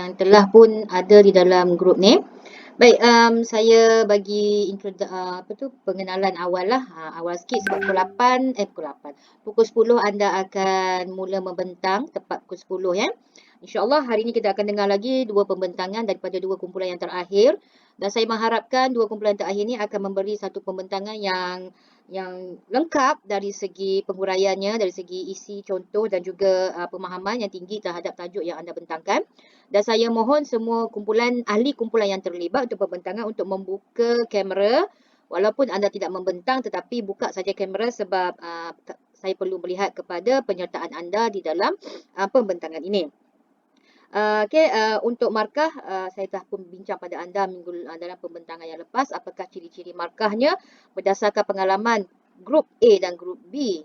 yang telah pun ada di dalam grup ni. Baik, saya bagi pengenalan awal lah. Awal sikit sebab pukul 10 anda akan mula membentang tepat pukul 10 ya. InsyaAllah hari ini kita akan dengar lagi 2 pembentangan daripada 2 kumpulan yang terakhir. Dan saya mengharapkan 2 kumpulan terakhir ini akan memberi satu pembentangan yang lengkap dari segi penguraiannya, dari segi isi, contoh dan juga pemahaman yang tinggi terhadap tajuk yang anda bentangkan. Dan saya mohon semua ahli kumpulan yang terlibat untuk pembentangan untuk membuka kamera. Walaupun anda tidak membentang tetapi buka saja kamera sebab saya perlu melihat kepada penyertaan anda di dalam pembentangan ini. Untuk markah, saya telah pun bincang pada anda dalam pembentangan yang lepas apakah ciri-ciri markahnya berdasarkan pengalaman grup A dan grup B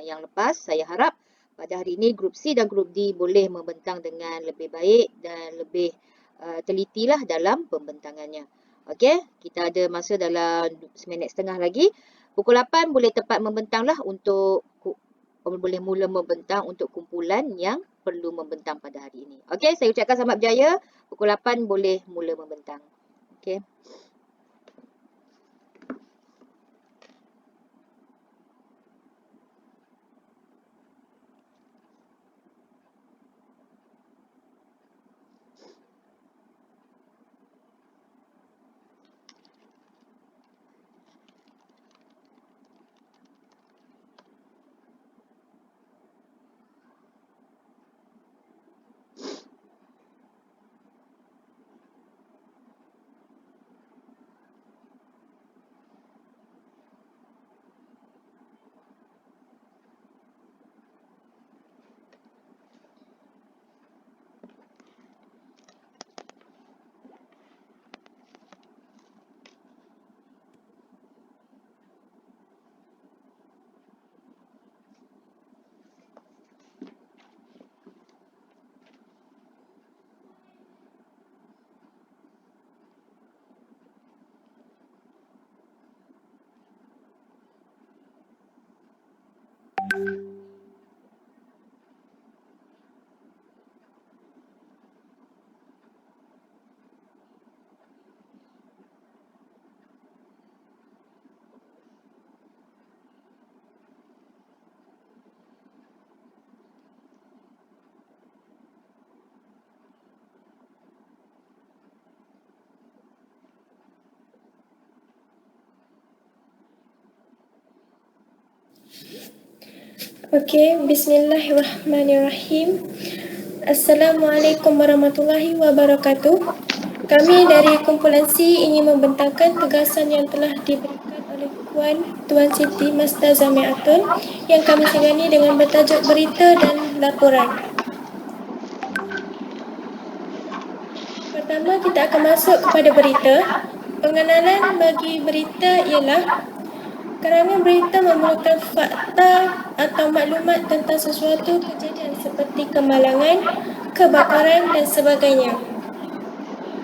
yang lepas. Saya harap pada hari ini grup C dan grup D boleh membentang dengan lebih baik dan lebih telitilah dalam pembentangannya. Okey, kita ada masa dalam 1.5 minit lagi. Pukul 8 boleh tepat membentanglah boleh mula membentang untuk kumpulan yang perlu membentang pada hari ini. Okey, saya ucapkan selamat berjaya. Pukul 8 boleh mula membentang. Okey. Okey, bismillahirrahmanirrahim. Assalamualaikum warahmatullahi wabarakatuh. Kami dari kumpulan C ingin membentangkan tugasan yang telah diberikan oleh Tuan Siti Masda Zamiatun yang kami segani dengan bertajuk berita dan laporan. Pertama, kita akan masuk kepada berita. Pengenalan bagi berita ialah karangan berita memerlukan fakta atau maklumat tentang sesuatu kejadian seperti kemalangan, kebakaran dan sebagainya.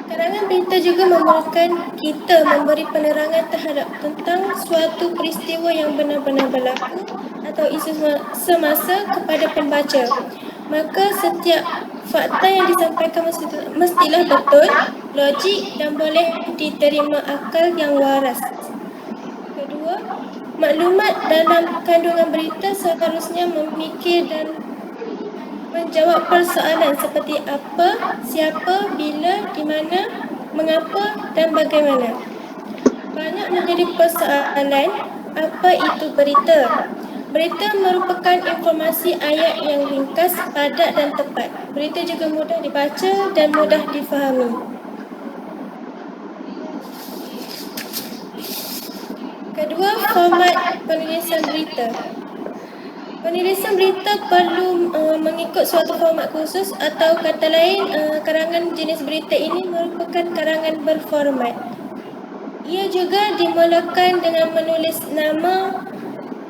Karangan berita juga memerlukan kita memberi penerangan tentang suatu peristiwa yang benar-benar berlaku atau isu semasa kepada pembaca. Maka setiap fakta yang disampaikan mestilah betul, logik dan boleh diterima akal yang waras. Kedua, maklumat dalam kandungan berita seharusnya memikir dan menjawab persoalan seperti apa, siapa, bila, di mana, mengapa dan bagaimana. Banyak menjadi persoalan, apa itu berita? Berita merupakan informasi ayat yang ringkas, padat dan tepat. Berita juga mudah dibaca dan mudah difahami. Kedua, format penulisan berita. Penulisan berita perlu mengikut suatu format khusus atau kata lain, karangan jenis berita ini merupakan karangan berformat. Ia juga dimulakan dengan menulis nama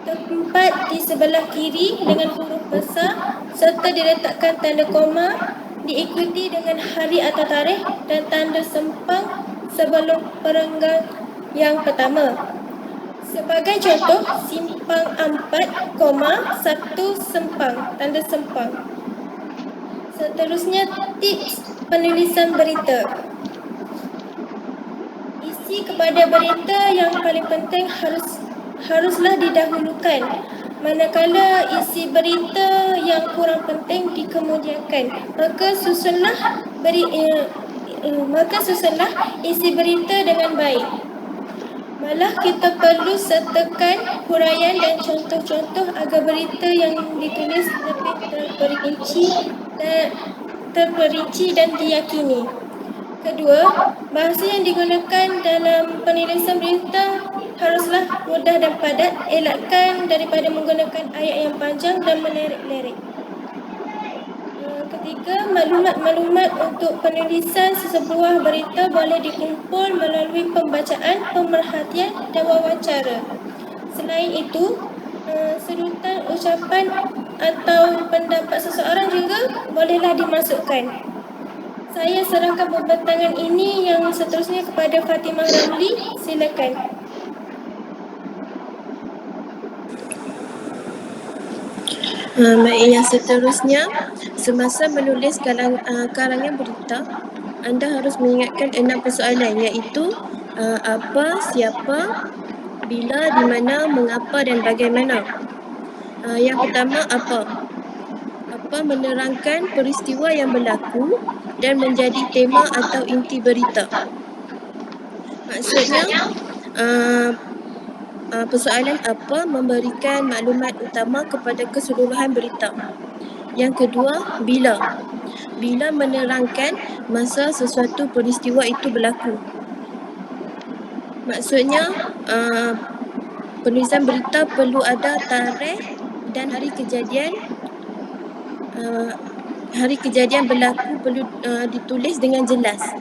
tempat di sebelah kiri dengan huruf besar serta diletakkan tanda koma, diikuti dengan hari atau tarikh dan tanda sempang sebelum perenggan yang pertama. Sebagai contoh, simpang 4, 1 sempang, tanda sempang. Seterusnya, tips penulisan berita. Isi kepada berita yang paling penting haruslah didahulukan, manakala isi berita yang kurang penting dikemudiakan. Maka susunlah isi berita dengan baik. Malah kita perlu sertakan huraian dan contoh-contoh agar berita yang ditulis lebih terperinci dan diyakini. Kedua, bahasa yang digunakan dalam penulisan berita haruslah mudah dan padat. Elakkan daripada menggunakan ayat yang panjang dan melirik-lirik. Ketiga, maklumat untuk penulisan sesebuah berita boleh dikumpul melalui pembacaan, pemerhatian dan wawancara. Selain itu, sedutan ucapan atau pendapat seseorang juga bolehlah dimasukkan. Saya serahkan pembentangan ini yang seterusnya kepada Fatimah Ramli. Silakan. Baik, yang seterusnya, semasa menulis karangan berita, anda harus mengingatkan 6 persoalan, iaitu apa, siapa, bila, di mana, mengapa dan bagaimana. Yang pertama, apa? Apa menerangkan peristiwa yang berlaku dan menjadi tema atau inti berita. Maksudnya, persoalan apa memberikan maklumat utama kepada keseluruhan berita. Yang kedua, bila. Bila menerangkan masa sesuatu peristiwa itu berlaku. Maksudnya, penulisan berita perlu ada tarikh dan hari kejadian. Hari kejadian berlaku perlu ditulis dengan jelas.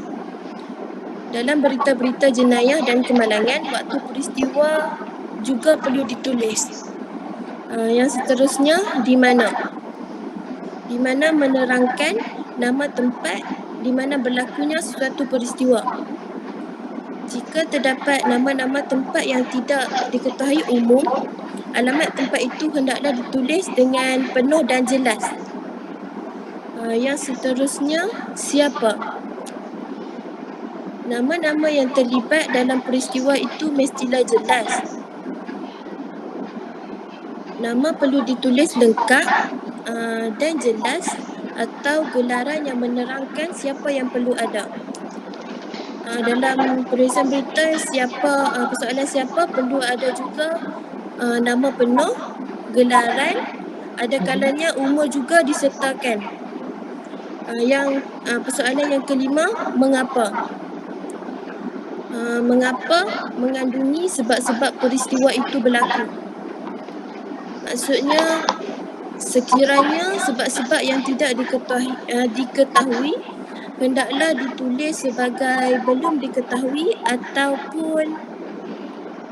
Dalam berita-berita jenayah dan kemalangan, waktu peristiwa juga perlu ditulis. Yang seterusnya, di mana. Di mana menerangkan nama tempat di mana berlakunya suatu peristiwa. Jika terdapat nama-nama tempat yang tidak diketahui umum, alamat tempat itu hendaklah ditulis dengan penuh dan jelas. Yang seterusnya, siapa. Nama-nama yang terlibat dalam peristiwa itu mestilah jelas. Nama perlu ditulis lengkap dan jelas, atau gelaran yang menerangkan siapa yang perlu ada. Dalam penulisan berita, persoalan siapa perlu ada juga nama penuh, gelaran, ada kalanya umur juga disertakan. Persoalan yang kelima, mengapa. Mengapa mengandungi sebab-sebab peristiwa itu berlaku. Maksudnya, sekiranya sebab-sebab yang tidak diketahui hendaklah ditulis sebagai belum diketahui ataupun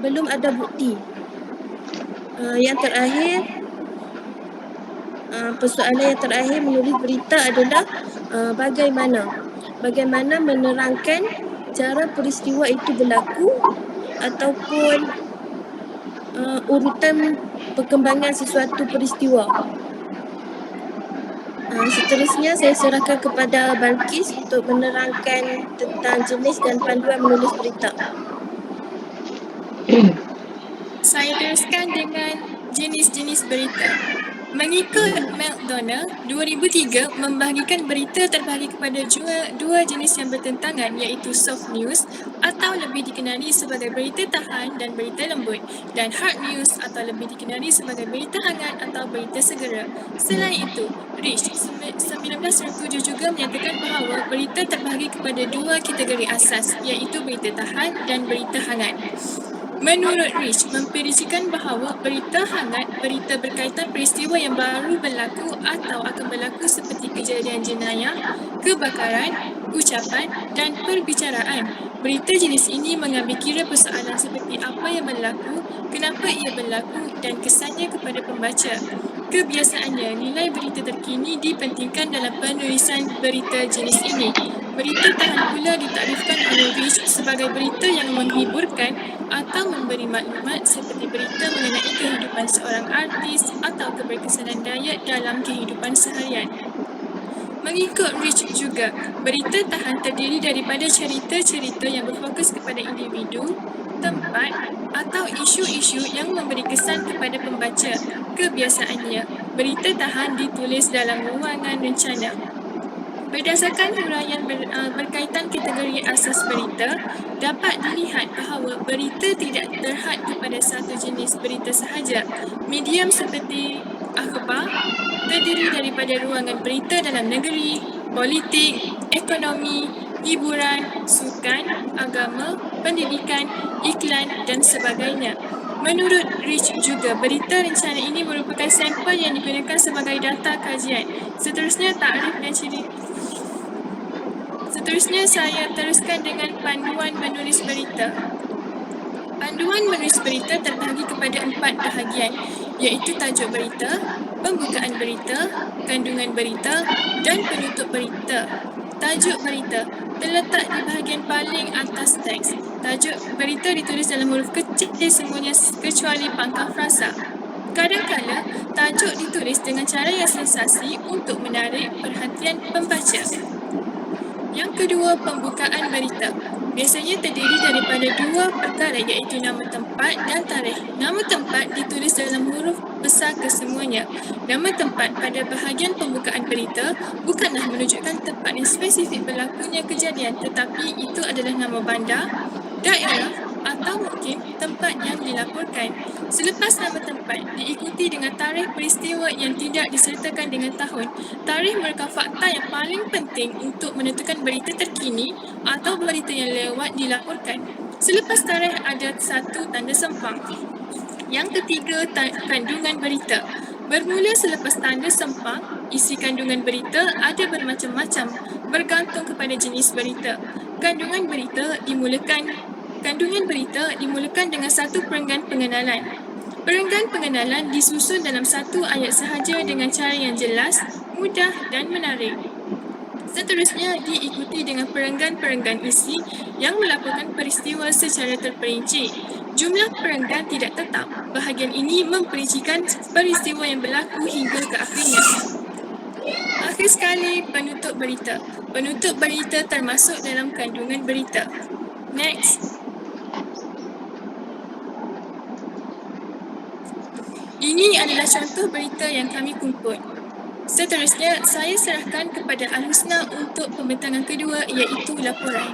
belum ada bukti. Yang terakhir, persoalan yang terakhir menulis berita adalah bagaimana menerangkan cara peristiwa itu berlaku ataupun urutan perkembangan sesuatu peristiwa. Seterusnya, saya serahkan kepada Balkis untuk menerangkan tentang jenis dan panduan menulis berita. Saya teruskan dengan jenis-jenis berita. Mengikut McDonald, 2003 membahagikan berita terbahagi kepada dua jenis yang bertentangan, iaitu soft news atau lebih dikenali sebagai berita tahan dan berita lembut, dan hard news atau lebih dikenali sebagai berita hangat atau berita segera. Selain itu, Rich 1997 juga menyatakan bahawa berita terbahagi kepada dua kategori asas, iaitu berita tahan dan berita hangat. Menurut Rich, memperincikan bahawa berita hangat, berita berkaitan peristiwa yang baru berlaku atau akan berlaku seperti kejadian jenayah, kebakaran, ucapan dan perbicaraan. Berita jenis ini mengambil kira persoalan seperti apa yang berlaku, kenapa ia berlaku dan kesannya kepada pembaca. Kebiasaannya, nilai berita terkini dipentingkan dalam penulisan berita jenis ini. Berita tahan pula ditakdirkan oleh Rich sebagai berita yang menghiburkan atau memberi maklumat seperti berita mengenai kehidupan seorang artis atau keberkesanan daya dalam kehidupan seharian. Mengikut Rich juga, berita tahan terdiri daripada cerita-cerita yang berfokus kepada individu, tempat atau isu-isu yang memberi kesan kepada pembaca. Kebiasaannya, berita tahan ditulis dalam ruangan rencana. Berdasarkan huraian berkaitan kategori asas berita, dapat dilihat bahawa berita tidak terhad kepada satu jenis berita sahaja. Medium seperti akhbar terdiri daripada ruangan berita dalam negeri, politik, ekonomi, hiburan, sukan, agama, pendidikan, iklan dan sebagainya. Menurut Rich juga, berita rencana ini merupakan sampel yang digunakan sebagai data kajian. Seterusnya saya teruskan dengan panduan menulis berita. Panduan menulis berita terbahagi kepada 4 bahagian, iaitu tajuk berita, pembukaan berita, kandungan berita dan penutup berita. Tajuk berita terletak di bahagian paling atas teks. Tajuk berita ditulis dalam huruf kecil semuanya kecuali pangkal frasa. Kadang-kala, tajuk ditulis dengan cara yang sensasi untuk menarik perhatian pembaca. Yang kedua, pembukaan berita. Biasanya terdiri daripada 2 perkara iaitu nama tempat dan tarikh. Nama tempat ditulis dalam huruf besar kesemuanya. Nama tempat pada bahagian pembukaan berita bukanlah menunjukkan tempat yang spesifik berlakunya kejadian, tetapi itu adalah nama bandar, daerah atau mungkin tempat yang dilaporkan. Selepas nama tempat diikuti dengan tarikh peristiwa yang tidak disertakan dengan tahun. Tarikh merupakan fakta yang paling penting untuk menentukan berita terkini atau berita yang lewat dilaporkan. Selepas tarikh ada satu tanda sempang. Yang ketiga, kandungan berita. Bermula selepas tanda sempang, isi kandungan berita ada bermacam-macam bergantung kepada jenis berita. Kandungan berita dimulakan dengan satu perenggan pengenalan. Perenggan pengenalan disusun dalam satu ayat sahaja dengan cara yang jelas, mudah dan menarik. Seterusnya diikuti dengan perenggan-perenggan isi yang melaporkan peristiwa secara terperinci. Jumlah perenggan tidak tetap. Bahagian ini memperincikan peristiwa yang berlaku hingga ke akhirnya. Akhir sekali, penutup berita. Penutup berita termasuk dalam kandungan berita. Next. Ini adalah contoh berita yang kami kumpul. Seterusnya, saya serahkan kepada Al-Husna untuk pembentangan kedua iaitu laporan.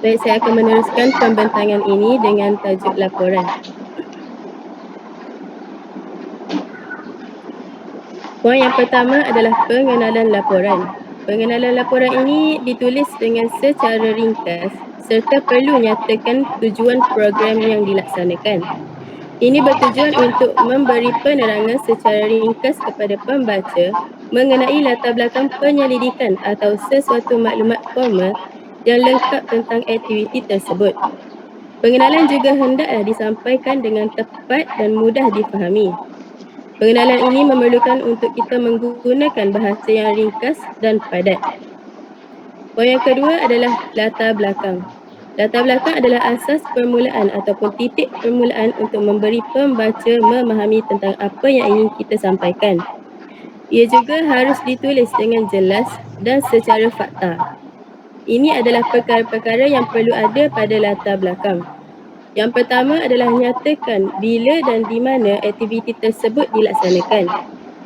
Baik, saya akan meneruskan pembentangan ini dengan tajuk laporan. Poin yang pertama adalah pengenalan laporan. Pengenalan laporan ini ditulis dengan secara ringkas serta perlu nyatakan tujuan program yang dilaksanakan. Ini bertujuan untuk memberi penerangan secara ringkas kepada pembaca mengenai latar belakang penyelidikan atau sesuatu maklumat formal yang lengkap tentang aktiviti tersebut. Pengenalan juga hendaklah disampaikan dengan tepat dan mudah difahami. Pengenalan ini memerlukan untuk kita menggunakan bahasa yang ringkas dan padat. Poin yang kedua adalah latar belakang. Latar belakang adalah asas permulaan ataupun titik permulaan untuk memberi pembaca memahami tentang apa yang ingin kita sampaikan. Ia juga harus ditulis dengan jelas dan secara fakta. Ini adalah perkara-perkara yang perlu ada pada latar belakang. Yang pertama adalah nyatakan bila dan di mana aktiviti tersebut dilaksanakan.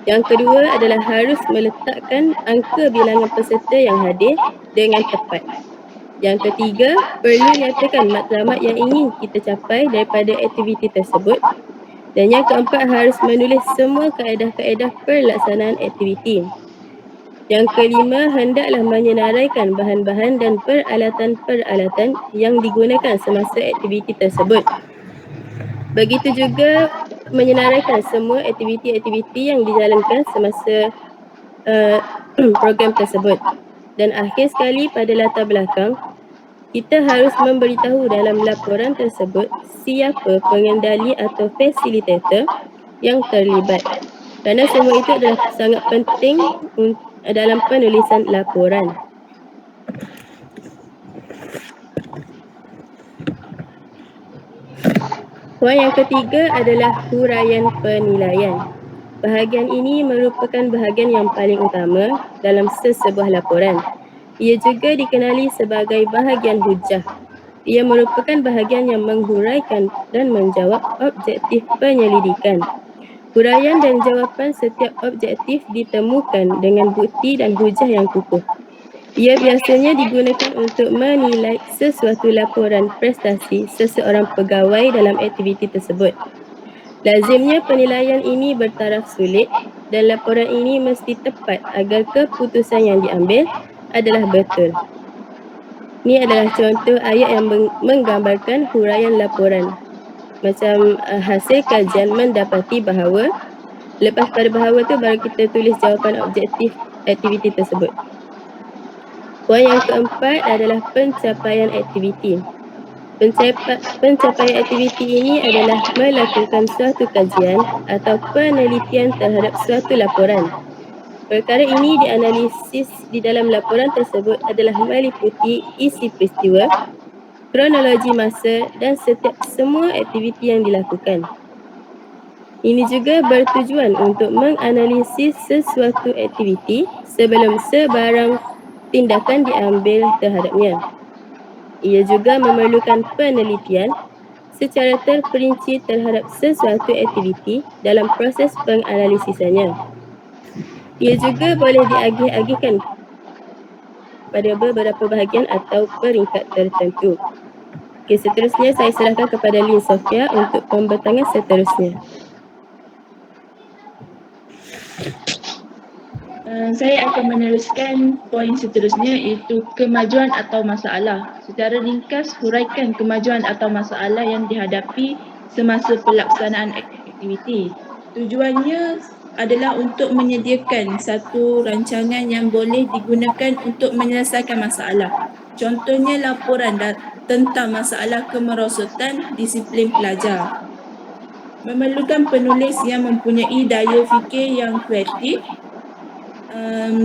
Yang kedua adalah harus meletakkan angka bilangan peserta yang hadir dengan tepat. Yang ketiga, perlu nyatakan matlamat yang ingin kita capai daripada aktiviti tersebut. Dan yang keempat, harus menulis semua kaedah-kaedah pelaksanaan aktiviti. Yang kelima, hendaklah menyenaraikan bahan-bahan dan peralatan-peralatan yang digunakan semasa aktiviti tersebut. Begitu juga menyenaraikan semua aktiviti-aktiviti yang dijalankan semasa program tersebut. Dan akhir sekali, pada latar belakang, kita harus memberitahu dalam laporan tersebut siapa pengendali atau fasilitator yang terlibat. Kerana semua itu adalah sangat penting dalam penulisan laporan. Poin yang ketiga adalah huraian penilaian. Bahagian ini merupakan bahagian yang paling utama dalam sesebuah laporan. Ia juga dikenali sebagai bahagian hujah. Ia merupakan bahagian yang menghuraikan dan menjawab objektif penyelidikan. Huraian dan jawapan setiap objektif ditemukan dengan bukti dan hujah yang kukuh. Ia biasanya digunakan untuk menilai sesuatu laporan prestasi seseorang pegawai dalam aktiviti tersebut. Lazimnya penilaian ini bertaraf sulit dan laporan ini mesti tepat agar keputusan yang diambil adalah betul. Ini adalah contoh ayat yang menggambarkan huraian laporan. Macam hasil kajian mendapati bahawa, lepas pada bahawa tu baru kita tulis jawapan objektif aktiviti tersebut. Poin yang keempat adalah pencapaian aktiviti. Pencapaian aktiviti ini adalah melakukan suatu kajian atau penelitian terhadap suatu laporan. Perkara ini dianalisis di dalam laporan tersebut adalah meliputi isi peristiwa, kronologi masa dan semua aktiviti yang dilakukan. Ini juga bertujuan untuk menganalisis sesuatu aktiviti sebelum sebarang tindakan diambil terhadapnya. Ia juga memerlukan penelitian secara terperinci terhadap sesuatu aktiviti dalam proses penganalisisannya. Ia juga boleh diagih-agihkan pada beberapa bahagian atau peringkat tertentu. Okey, seterusnya saya serahkan kepada Lin Sofia untuk pembentangan seterusnya. Saya akan meneruskan poin seterusnya iaitu kemajuan atau masalah. Secara ringkas, huraikan kemajuan atau masalah yang dihadapi semasa pelaksanaan aktiviti. Tujuannya adalah untuk menyediakan satu rancangan yang boleh digunakan untuk menyelesaikan masalah. Contohnya laporan tentang masalah kemerosotan disiplin pelajar. Memerlukan penulis yang mempunyai daya fikir yang kreatif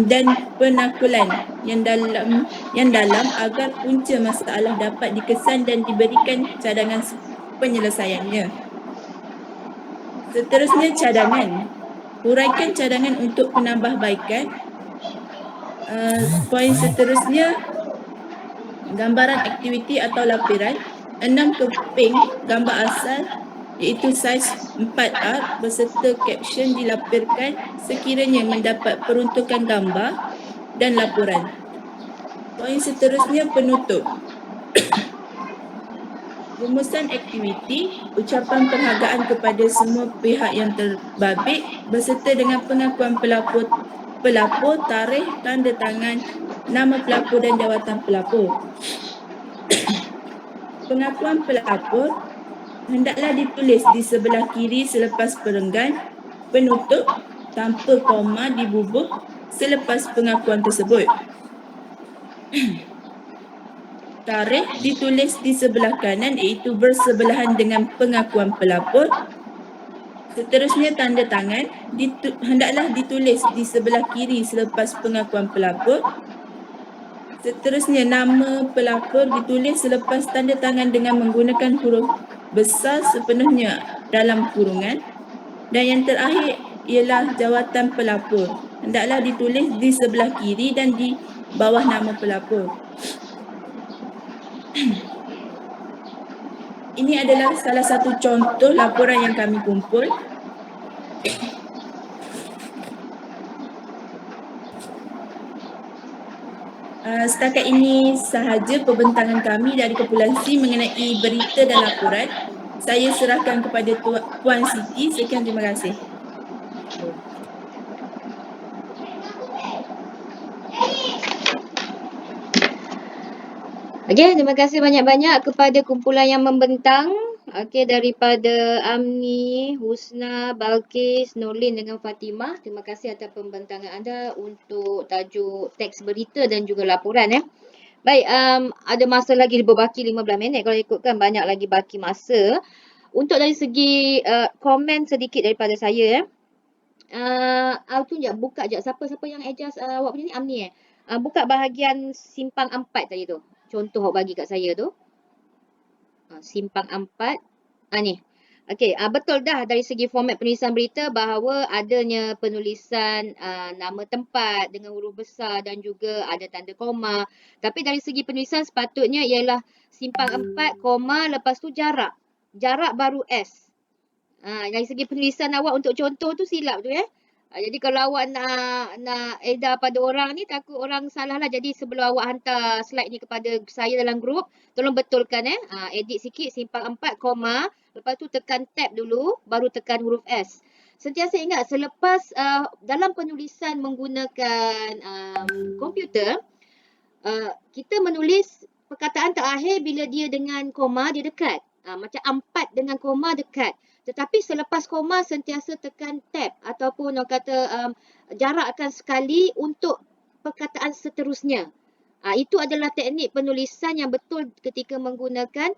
dan penakulan yang dalam agar punca masalah dapat dikesan dan diberikan cadangan penyelesaiannya. Seterusnya, cadangan. Huraikan cadangan untuk penambahbaikan. Poin seterusnya, gambaran aktiviti atau laporan. 6 keping gambar asal iaitu saiz 4A beserta caption dilaporkan sekiranya mendapat peruntukan gambar dan laporan. Poin seterusnya, penutup. Rumusan aktiviti, ucapan penghargaan kepada semua pihak yang terbabit beserta dengan pengakuan pelapor, tarikh, tanda tangan, nama pelapor dan jawatan pelapor. Pengakuan pelapor hendaklah ditulis di sebelah kiri selepas perenggan. Penutup tanpa koma dibubuh selepas pengakuan tersebut. Tarikh ditulis di sebelah kanan iaitu bersebelahan dengan pengakuan pelapor. Seterusnya, tanda tangan hendaklah ditulis di sebelah kiri selepas pengakuan pelapor. Seterusnya, nama pelapor ditulis selepas tanda tangan dengan menggunakan huruf besar sepenuhnya dalam kurungan. Dan yang terakhir ialah jawatan pelapor. Hendaklah ditulis di sebelah kiri dan di bawah nama pelapor. Ini adalah salah satu contoh laporan yang kami kumpul. Setakat ini sahaja pembentangan kami dari Kumpulan C mengenai berita dan laporan. Saya serahkan kepada Puan Siti. Sekian, terima kasih. Okey, terima kasih banyak-banyak kepada kumpulan yang membentang. Okey, daripada Amni, Husna, Balkis, Nurlin dengan Fatimah. Terima kasih atas pembentangan anda untuk tajuk teks berita dan juga laporan. Baik, ada masa lagi berbaki 15 minit kalau ikutkan, banyak lagi baki masa. Untuk dari segi komen sedikit daripada saya. Tu sekejap, buka sekejap. Siapa yang adjust awak punya ni? Amni buka bahagian simpang 4 tadi tu. Contoh awak bagi kat saya tu. Simpang 4. Ni. Okey, betul dah dari segi format penulisan berita bahawa adanya penulisan nama tempat dengan huruf besar dan juga ada tanda koma. Tapi dari segi penulisan sepatutnya ialah simpang 4, koma, lepas tu jarak. Jarak baru S. Dari segi penulisan awak untuk contoh tu silap tu ya. Jadi kalau awak nak edar pada orang ni, takut orang salah lah. Jadi sebelum awak hantar slide ni kepada saya dalam grup, tolong betulkan edit sikit simpang 4, koma, lepas tu tekan tab dulu, baru tekan huruf S. Sentiasa ingat selepas dalam penulisan menggunakan komputer, kita menulis perkataan terakhir bila dia dengan koma dia dekat. Macam 4 dengan koma dekat. Tetapi selepas koma sentiasa tekan tab ataupun orang kata jarakkan sekali untuk perkataan seterusnya. Itu adalah teknik penulisan yang betul ketika menggunakan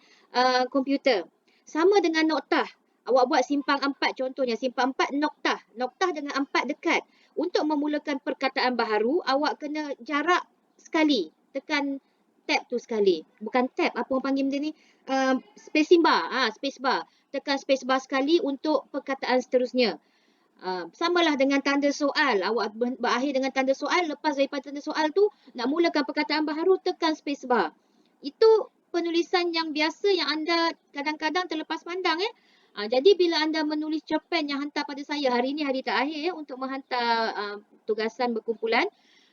komputer. Sama dengan noktah. Awak buat simpang 4 contohnya. Simpang 4 noktah. Noktah dengan 4 dekat. Untuk memulakan perkataan baharu, awak kena jarak sekali. Tekan tab tu sekali. Bukan tab, apa orang panggil benda ni? Spacing bar. Space bar. Tekan space bar sekali untuk perkataan seterusnya. Samalah dengan tanda soal. Awak berakhir dengan tanda soal. Lepas daripada tanda soal tu, nak mulakan perkataan baharu, tekan space bar. Itu penulisan yang biasa yang anda kadang-kadang terlepas pandang ya. Jadi bila anda menulis cerpen yang hantar pada saya, hari ini hari terakhir untuk menghantar tugasan berkumpulan,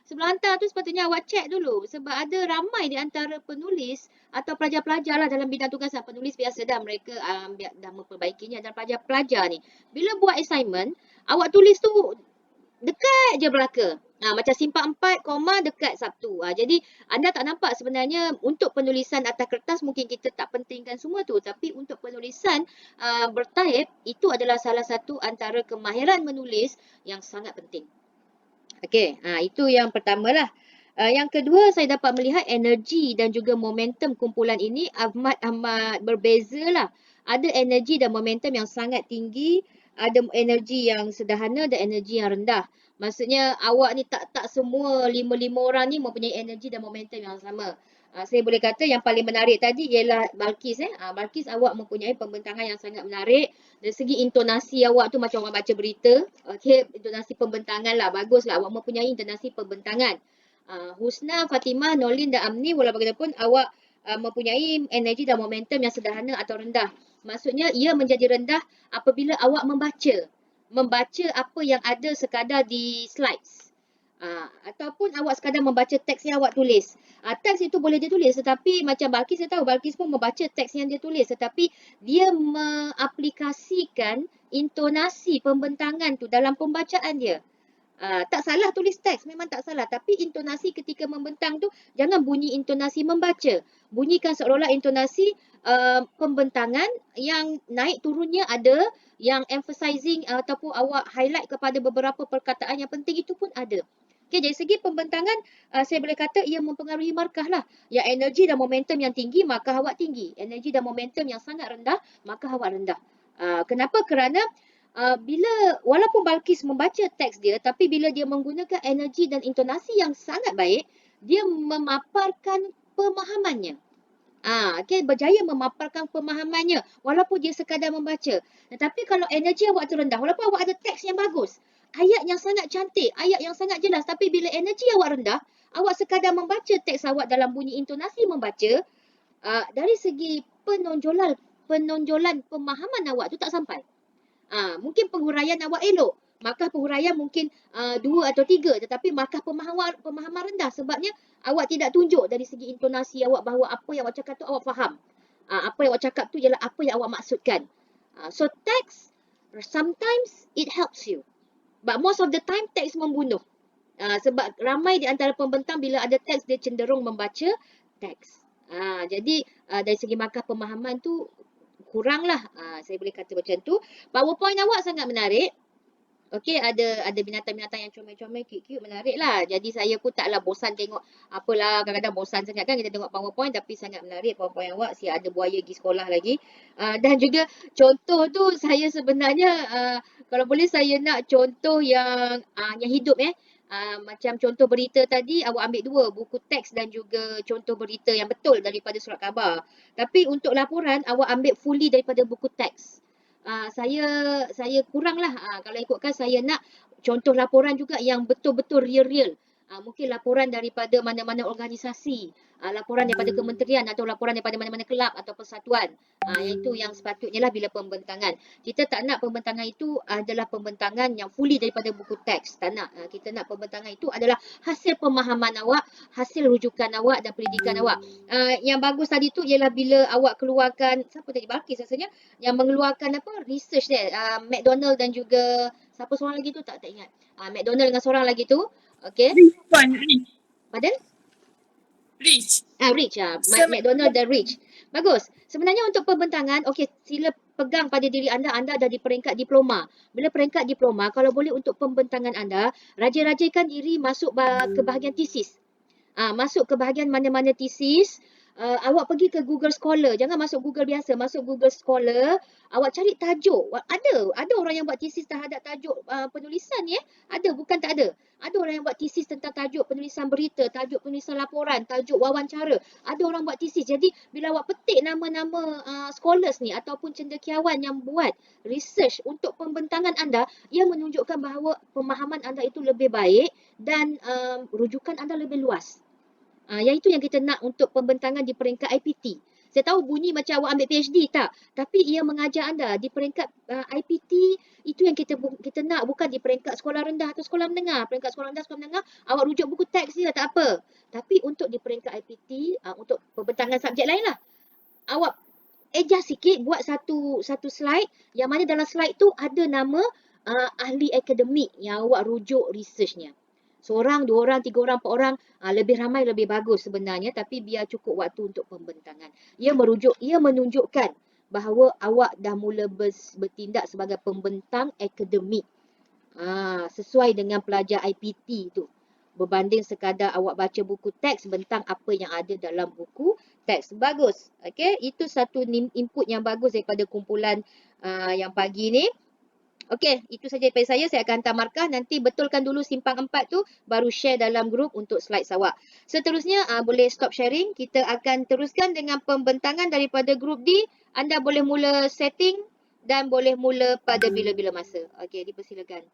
sebelum hantar tu sepatutnya awak cek dulu sebab ada ramai di antara penulis atau pelajar-pelajar lah dalam bidang tugasan. Penulis biasa dah mereka dah memperbaikinya dan pelajar-pelajar ni. Bila buat assignment, awak tulis tu dekat je belaka. Macam simpang 4, koma dekat Sabtu. Jadi anda tak nampak sebenarnya untuk penulisan atas kertas mungkin kita tak pentingkan semua tu. Tapi untuk penulisan bertaip, itu adalah salah satu antara kemahiran menulis yang sangat penting. Okey, itu yang pertama lah. Yang kedua, saya dapat melihat energi dan juga momentum kumpulan ini amat berbeza lah. Ada energi dan momentum yang sangat tinggi, ada energi yang sederhana dan energi yang rendah. Maksudnya awak ni tak semua lima orang ni mempunyai energi dan momentum yang sama. Saya boleh kata yang paling menarik tadi ialah Balkis. Balkis, awak mempunyai pembentangan yang sangat menarik. Dari segi intonasi awak tu macam orang baca berita. Okey, intonasi pembentangan lah. Baguslah awak mempunyai intonasi pembentangan. Husna, Fatimah, Nolin dan Amni walaupun bagaimanapun awak mempunyai energi dan momentum yang sederhana atau rendah. Maksudnya ia menjadi rendah apabila awak membaca apa yang ada sekadar di slides. Ataupun awak sekadar membaca teks yang awak tulis. Teks itu boleh ditulis tetapi macam Balkis, saya tahu Balkis pun membaca teks yang dia tulis tetapi dia mengaplikasikan intonasi pembentangan tu dalam pembacaan dia. Tak salah tulis teks, memang tak salah. Tapi intonasi ketika membentang tu, jangan bunyi intonasi membaca. Bunyikan seolah-olah intonasi pembentangan yang naik turunnya ada, yang emphasizing ataupun awak highlight kepada beberapa perkataan yang penting itu pun ada. Okay, dari segi pembentangan, saya boleh kata ia mempengaruhi markah lah. Yang energi dan momentum yang tinggi, maka awak tinggi. Energi dan momentum yang sangat rendah, maka awak rendah. Kenapa? Kerana walaupun Balkis membaca teks dia, tapi bila dia menggunakan energi dan intonasi yang sangat baik, dia memaparkan pemahamannya. Okay, berjaya memaparkan pemahamannya walaupun dia sekadar membaca. Tetapi kalau energi awak tu rendah, walaupun awak ada teks yang bagus, ayat yang sangat cantik, ayat yang sangat jelas, tapi bila energi awak rendah, awak sekadar membaca teks awak dalam bunyi intonasi membaca, dari segi penonjolan pemahaman awak tu tak sampai. Mungkin penghuraian awak elok, markah penghuraian mungkin 2 atau 3, tetapi markah pemahaman rendah sebabnya awak tidak tunjuk dari segi intonasi awak bahawa apa yang awak cakap tu awak faham. Apa yang awak cakap tu ialah apa yang awak maksudkan. So text sometimes it helps you, but most of the time text membunuh. Sebab ramai di antara pembentang bila ada teks dia cenderung membaca teks. Jadi dari segi markah pemahaman tu kuranglah, saya boleh kata macam tu. PowerPoint awak sangat menarik. Okey, ada binatang-binatang yang comel-comel, cute-cute, menarik lah. Jadi saya pun taklah bosan tengok, apalah kadang-kadang bosan sangat kan kita tengok PowerPoint, tapi sangat menarik PowerPoint awak. Ada buaya pergi sekolah lagi. Dan juga contoh tu saya sebenarnya, kalau boleh saya nak contoh yang hidup macam contoh berita tadi, awak ambil 2, buku teks dan juga contoh berita yang betul daripada surat khabar. Tapi untuk laporan, awak ambil fully daripada buku teks. saya kuranglah. Kalau ikutkan saya nak contoh laporan juga yang betul-betul real-real. Mungkin laporan daripada mana-mana organisasi, laporan daripada kementerian atau laporan daripada mana-mana kelab atau persatuan. Iaitu yang sepatutnya lah bila pembentangan. Kita tak nak pembentangan itu adalah pembentangan yang fully daripada buku teks. Tak nak. Kita nak pembentangan itu adalah hasil pemahaman awak, hasil rujukan awak dan pendidikan awak. Yang bagus tadi tu ialah bila awak keluarkan, siapa tadi? Balkis rasanya, yang mengeluarkan research dia. McDonald dan juga siapa seorang lagi tu tak ingat. McDonald dengan seorang lagi tu. Okay. Pardon? Rich. Rich. McDonald dan Rich. Bagus. Sebenarnya untuk pembentangan, okey, sila pegang pada diri anda dah di peringkat diploma. Bila peringkat diploma, kalau boleh untuk pembentangan anda, raja-rajakan diri masuk ke bahagian tesis. Masuk ke bahagian mana-mana tesis. Awak pergi ke Google Scholar. Jangan masuk Google biasa. Masuk Google Scholar. Awak cari tajuk. Ada orang yang buat tesis terhadap tajuk penulisan ya. Ada, bukan tak ada. Ada orang yang buat tesis tentang tajuk penulisan berita, tajuk penulisan laporan, tajuk wawancara. Ada orang buat tesis. Jadi bila awak petik nama-nama scholars ni ataupun cendekiawan yang buat research untuk pembentangan anda, ia menunjukkan bahawa pemahaman anda itu lebih baik dan rujukan anda lebih luas. Yang itu yang kita nak untuk pembentangan di peringkat IPT. Saya tahu bunyi macam awak ambil PhD tak, tapi ia mengajar anda di peringkat IPT. Itu yang kita nak, bukan di peringkat sekolah rendah atau sekolah menengah. Peringkat sekolah rendah, sekolah menengah, awak rujuk buku teks dia tak apa. Tapi untuk di peringkat IPT, untuk pembentangan subjek lain lah, awak adjust sikit, buat satu slide yang mana dalam slide tu ada nama ahli akademik yang awak rujuk researchnya. Seorang, dua orang, tiga orang, empat orang, lebih ramai lebih bagus sebenarnya, tapi biar cukup waktu untuk pembentangan. Ia menunjukkan bahawa awak dah mula bertindak sebagai pembentang akademik. Sesuai dengan pelajar IPT tu. Berbanding sekadar awak baca buku teks, bentang apa yang ada dalam buku teks. Bagus. Okay? Itu satu input yang bagus daripada kumpulan yang pagi ni. Okey, itu saja daripada saya. Saya akan hantar markah. Nanti betulkan dulu simpang 4 tu, baru share dalam grup untuk slide awak. Seterusnya, boleh stop sharing. Kita akan teruskan dengan pembentangan daripada grup D. Anda boleh mula setting dan boleh mula pada bila-bila masa. Okey, dipersilakan.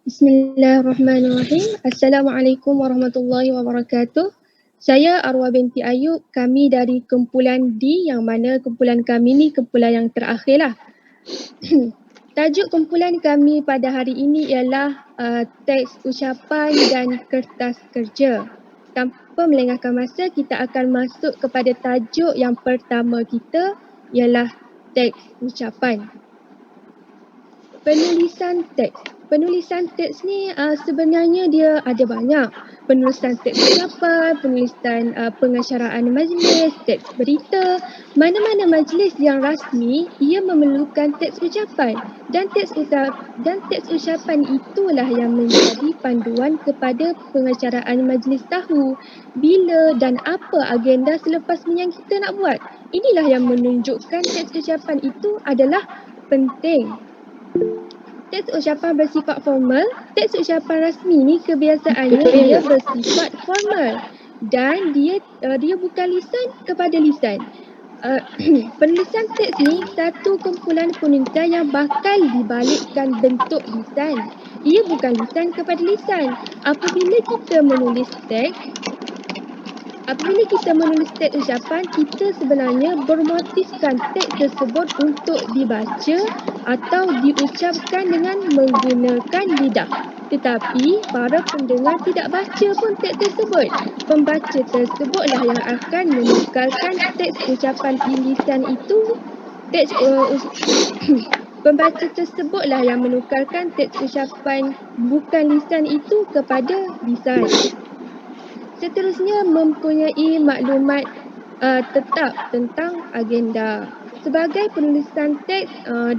Bismillahirrahmanirrahim. Assalamualaikum warahmatullahi wabarakatuh. Saya Arwah binti Ayub, kami dari kumpulan D, yang mana kumpulan kami ni kumpulan yang terakhir lah. Tajuk kumpulan kami pada hari ini ialah teks ucapan dan kertas kerja. Tanpa melengahkan masa, kita akan masuk kepada tajuk yang pertama kita ialah teks ucapan. Penulisan teks. Penulisan teks ni sebenarnya dia ada banyak. Penulisan teks ucapan, penulisan pengacaraan majlis, teks berita. Mana-mana majlis yang rasmi, ia memerlukan teks ucapan. Dan teks ucapan itulah yang menjadi panduan kepada pengacaraan majlis tahu bila dan apa agenda selepas ni yang kita nak buat. Inilah yang menunjukkan teks ucapan itu adalah penting. Teks ucapan bersifat formal. Teks ucapan rasmi ni kebiasaannya dia bersifat formal dan dia bukan lisan kepada lisan. Penulisan teks ni satu kumpulan penulisan yang bakal dibalikkan bentuk lisan. Ia bukan lisan kepada lisan. Apabila kita menulis teks, Apabila kita menulis teks ucapan, kita sebenarnya bermotifkan teks tersebut untuk dibaca atau diucapkan dengan menggunakan lidah. Tetapi para pendengar tidak baca pun teks tersebut. Pembaca tersebutlah yang akan menukarkan teks ucapan lisan itu, pembaca tersebutlah yang menukarkan teks ucapan bukan lisan itu kepada lisan. Seterusnya, mempunyai maklumat tetap tentang agenda. Sebagai penulisan teks,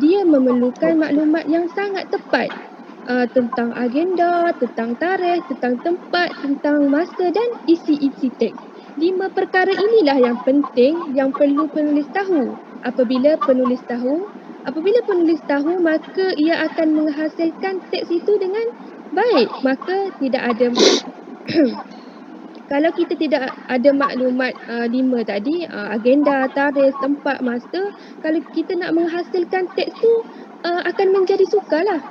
dia memerlukan maklumat yang sangat tepat tentang agenda, tentang tarikh, tentang tempat, tentang masa dan isi-isi teks. 5 perkara inilah yang penting yang perlu penulis tahu. Apabila penulis tahu, maka ia akan menghasilkan teks itu dengan baik. Maka tidak ada kalau kita tidak ada maklumat 5 tadi, agenda, tarikh, tempat, masa, kalau kita nak menghasilkan teks tu akan menjadi sukarlah.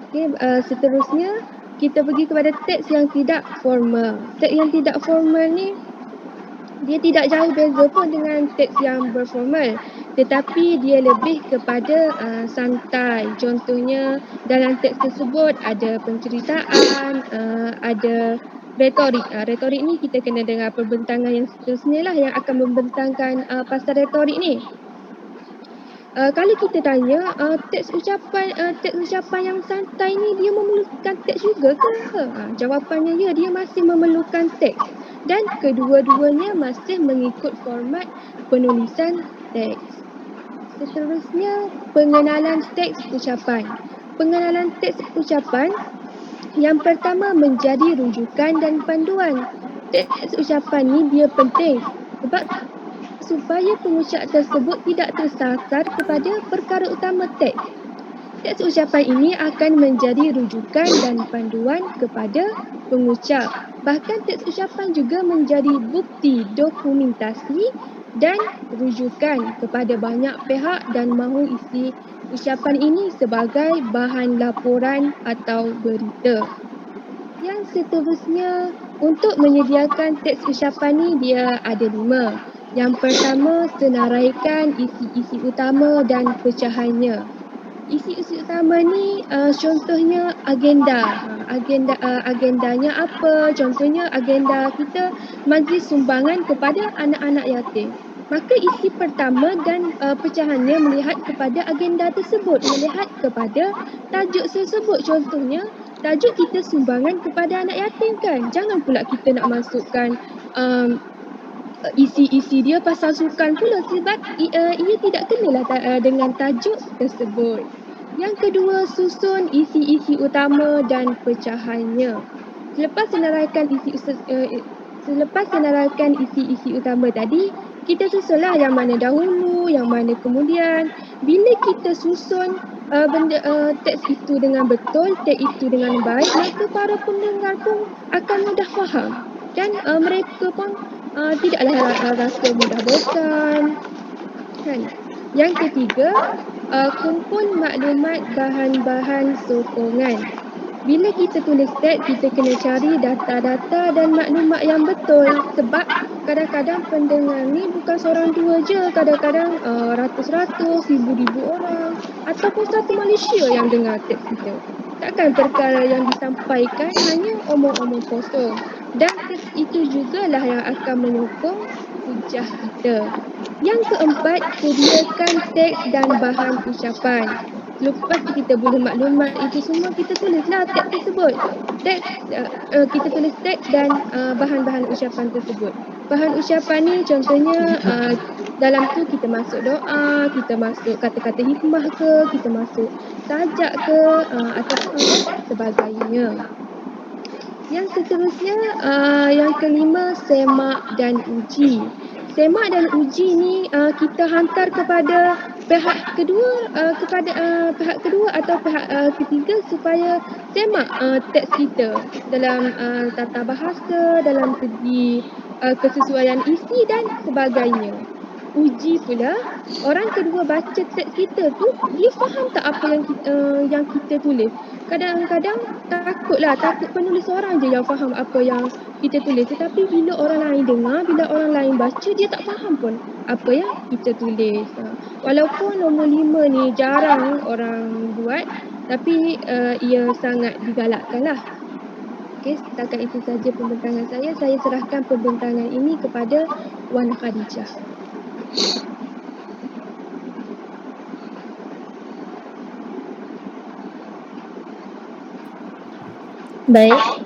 Okay, seterusnya kita pergi kepada teks yang tidak formal. Teks yang tidak formal ni dia tidak jauh beza pun dengan teks yang berformal, tetapi dia lebih kepada santai. Contohnya dalam teks tersebut ada penceritaan, ada retorik. Retorik ni kita kena dengar perbentangan yang seterusnya lah yang akan membentangkan pasal retorik ni. Kalau kita tanya teks ucapan yang santai ni dia memerlukan teks juga ke? Jawapannya ya, dia masih memerlukan teks dan kedua-duanya masih mengikut format penulisan teks. Seterusnya, pengenalan teks ucapan. Pengenalan teks ucapan yang pertama menjadi rujukan dan panduan. Teks ucapan ni dia penting sebab supaya pengucap tersebut tidak tersasar kepada perkara utama teks. Teks ucapan ini akan menjadi rujukan dan panduan kepada pengucap. Bahkan teks ucapan juga menjadi bukti dokumentasi dan rujukan kepada banyak pihak dan mahu isi ucapan ini sebagai bahan laporan atau berita. Yang seterusnya, untuk menyediakan teks ucapan ni dia ada 5. Yang pertama, senaraikan isi-isi utama dan pecahannya. Isi-isi utama ni contohnya agenda. Agendanya apa? Contohnya agenda kita majlis sumbangan kepada anak-anak yatim. Maka isi pertama dan pecahannya melihat kepada agenda tersebut, melihat kepada tajuk tersebut. Contohnya tajuk kita sumbangan kepada anak yatim kan. Jangan pula kita nak masukkan isi-isi dia pasal sukan pula sebab ia tidak kenalah dengan tajuk tersebut. Yang kedua, susun isi-isi utama dan pecahannya. Selepas senaraikan isi-isi utama tadi, kita susunlah yang mana dahulu, yang mana kemudian. Bila kita susun teks itu dengan betul, teks itu dengan baik, maka para pendengar pun akan mudah faham dan mereka pun tidaklah rasa mudah bosan. Kan? Yang ketiga, kumpul maklumat bahan-bahan sokongan. Bila kita tulis teks, kita kena cari data-data dan maklumat yang betul sebab kadang-kadang pendengar ni bukan seorang dua je, kadang-kadang ratus-ratus, ribu-ribu orang ataupun satu Malaysia yang dengar teks kita. Takkan perkara yang disampaikan hanya omong-omong kosong. Dan teks itu jugalah yang akan menyokong hujah kita. Yang keempat, sediakan teks dan bahan ucapan. Lepas kita boleh maklumat itu semua, kita tulislah teks tersebut. Kita tulis teks dan bahan-bahan ucapan tersebut. Bahan ucapan ni contohnya dalam tu kita masuk doa, kita masuk kata-kata hikmah ke, kita masuk sajak ke ataupun sebagainya. Yang seterusnya, yang kelima, semak dan uji. Semak dan uji ni kita hantar kepada pihak kedua atau pihak ketiga supaya semak teks kita dalam tata bahasa, dalam segi kesesuaian isi dan sebagainya. Uji pula, orang kedua baca teks kita tu, dia faham tak apa yang kita tulis? kadang-kadang takut penulis seorang je yang faham apa yang kita tulis, tetapi bila orang lain dengar, bila orang lain baca, dia tak faham pun apa yang kita tulis. Walaupun nombor 5 ni jarang orang buat, tapi ia sangat digalakkan lah. Okey, setakat itu saja pembentangan saya. Saya serahkan pembentangan ini kepada Wan Khadijah. Baik,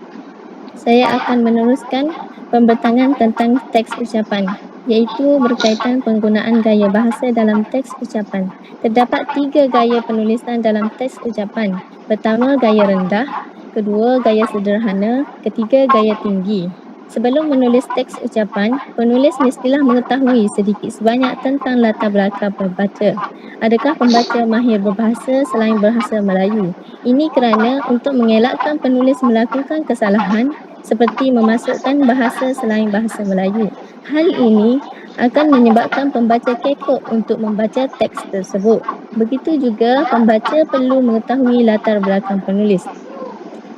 saya akan meneruskan pembentangan tentang teks ucapan, iaitu berkaitan penggunaan gaya bahasa dalam teks ucapan. Terdapat 3 gaya penulisan dalam teks ucapan. Pertama, gaya rendah. Kedua, gaya sederhana. Ketiga, gaya tinggi. Sebelum menulis teks ucapan, penulis mestilah mengetahui sedikit sebanyak tentang latar belakang pembaca. Adakah pembaca mahir berbahasa selain bahasa Melayu? Ini kerana untuk mengelakkan penulis melakukan kesalahan seperti memasukkan bahasa selain bahasa Melayu. Hal ini akan menyebabkan pembaca kekok untuk membaca teks tersebut. Begitu juga pembaca perlu mengetahui latar belakang penulis.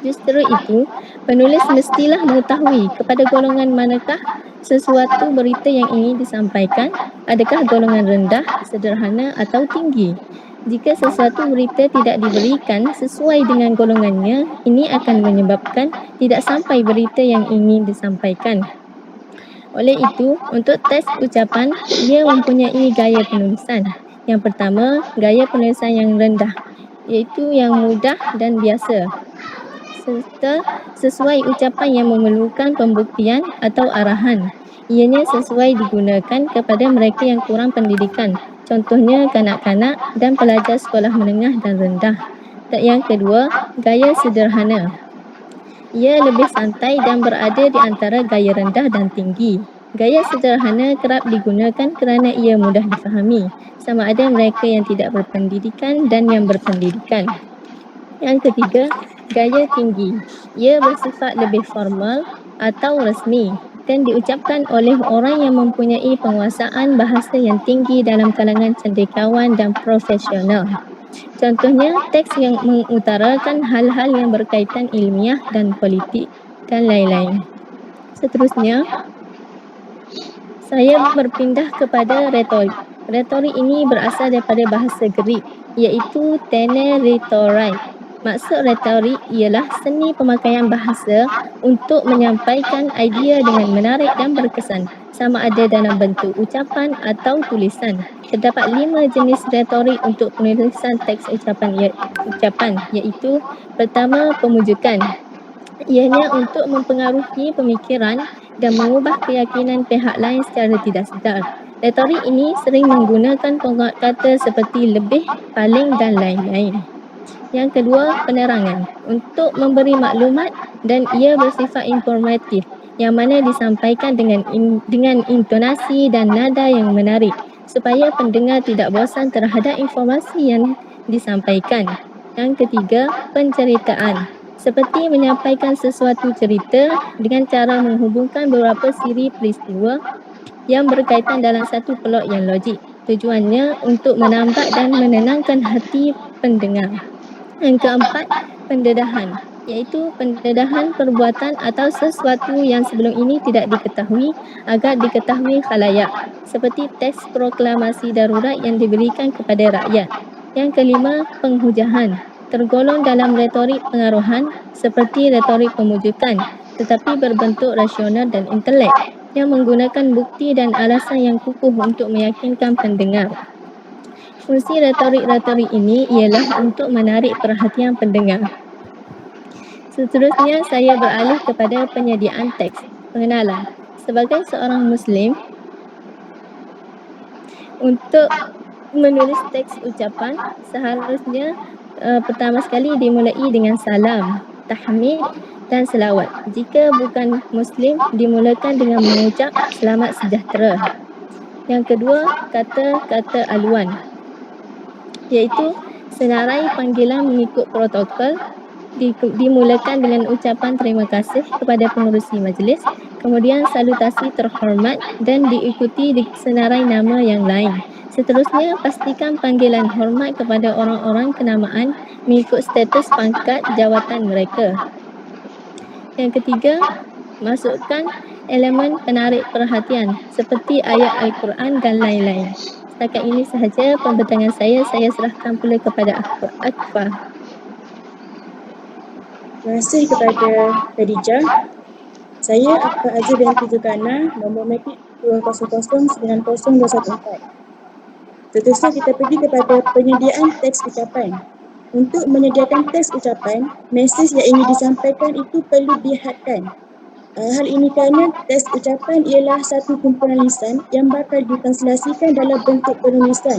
Justru itu, penulis mestilah mengetahui kepada golongan manakah sesuatu berita yang ingin disampaikan, adakah golongan rendah, sederhana atau tinggi. Jika sesuatu berita tidak diberikan sesuai dengan golongannya, ini akan menyebabkan tidak sampai berita yang ingin disampaikan. Oleh itu, untuk teks ucapan, ia mempunyai gaya penulisan. Yang pertama, gaya penulisan yang rendah, iaitu yang mudah dan biasa, serta sesuai ucapan yang memerlukan pembuktian atau arahan. Ianya sesuai digunakan kepada mereka yang kurang pendidikan, contohnya kanak-kanak dan pelajar sekolah menengah dan rendah. Yang kedua, gaya sederhana. Ia lebih santai dan berada di antara gaya rendah dan tinggi. Gaya sederhana kerap digunakan kerana ia mudah difahami, sama ada mereka yang tidak berpendidikan dan yang berpendidikan. Yang ketiga, gaya tinggi. Ia bersifat lebih formal atau resmi dan diucapkan oleh orang yang mempunyai penguasaan bahasa yang tinggi dalam kalangan cendekiawan dan profesional. Contohnya, teks yang mengutarakan hal-hal yang berkaitan ilmiah dan politik dan lain-lain. Seterusnya, saya berpindah kepada retorik. Retorik ini berasal daripada bahasa Greek, iaitu tene rhetoroi. Maksud retorik ialah seni pemakaian bahasa untuk menyampaikan idea dengan menarik dan berkesan, sama ada dalam bentuk ucapan atau tulisan. Terdapat 5 jenis retorik untuk penulisan teks ucapan, iaitu pertama, pemujukan. Ianya untuk mempengaruhi pemikiran dan mengubah keyakinan pihak lain secara tidak sedar. Retorik ini sering menggunakan penguat kata seperti lebih, paling dan lain-lain. Yang kedua, penerangan. Untuk memberi maklumat dan ia bersifat informatif, yang mana disampaikan dengan intonasi dan nada yang menarik, supaya pendengar tidak bosan terhadap informasi yang disampaikan. Yang ketiga, penceritaan. Seperti menyampaikan sesuatu cerita dengan cara menghubungkan beberapa siri peristiwa yang berkaitan dalam satu plot yang logik. Tujuannya untuk menambah dan menenangkan hati pendengar. Yang keempat, pendedahan, iaitu pendedahan perbuatan atau sesuatu yang sebelum ini tidak diketahui agar diketahui khalayak, seperti teks proklamasi darurat yang diberikan kepada rakyat. Yang kelima, penghujahan, tergolong dalam retorik pengaruhan seperti retorik pemujukan, tetapi berbentuk rasional dan intelek, yang menggunakan bukti dan alasan yang kukuh untuk meyakinkan pendengar. Fungsi retorik-retorik ini ialah untuk menarik perhatian pendengar. Seterusnya, saya beralih kepada penyediaan teks. Pengenalan. Sebagai seorang Muslim, untuk menulis teks ucapan, seharusnya pertama sekali dimulai dengan salam, tahmid dan selawat. Jika bukan Muslim, dimulakan dengan mengucap selamat sejahtera. Yang kedua, kata-kata aluan, iaitu senarai panggilan mengikut protokol, dimulakan dengan ucapan terima kasih kepada pengerusi majlis, kemudian salutasi terhormat dan diikuti senarai nama yang lain. Seterusnya, pastikan panggilan hormat kepada orang-orang kenamaan mengikut status pangkat jawatan mereka. Yang ketiga, masukkan elemen penarik perhatian seperti ayat Al-Quran dan lain-lain. Setakat ini sahaja pembentangan saya serahkan pula kepada Akfa. Terima kasih kepada Khadijah. Saya Akfa Azir binti Zulkarna, nombor matrik 2009214. Seterusnya kita pergi kepada penyediaan teks ucapan. Untuk menyediakan teks ucapan, mesej yang ingin disampaikan itu perlu dihadkan. Hal ini kerana teks ucapan ialah satu kumpulan lisan yang bakal ditranslasikan dalam bentuk penulisan.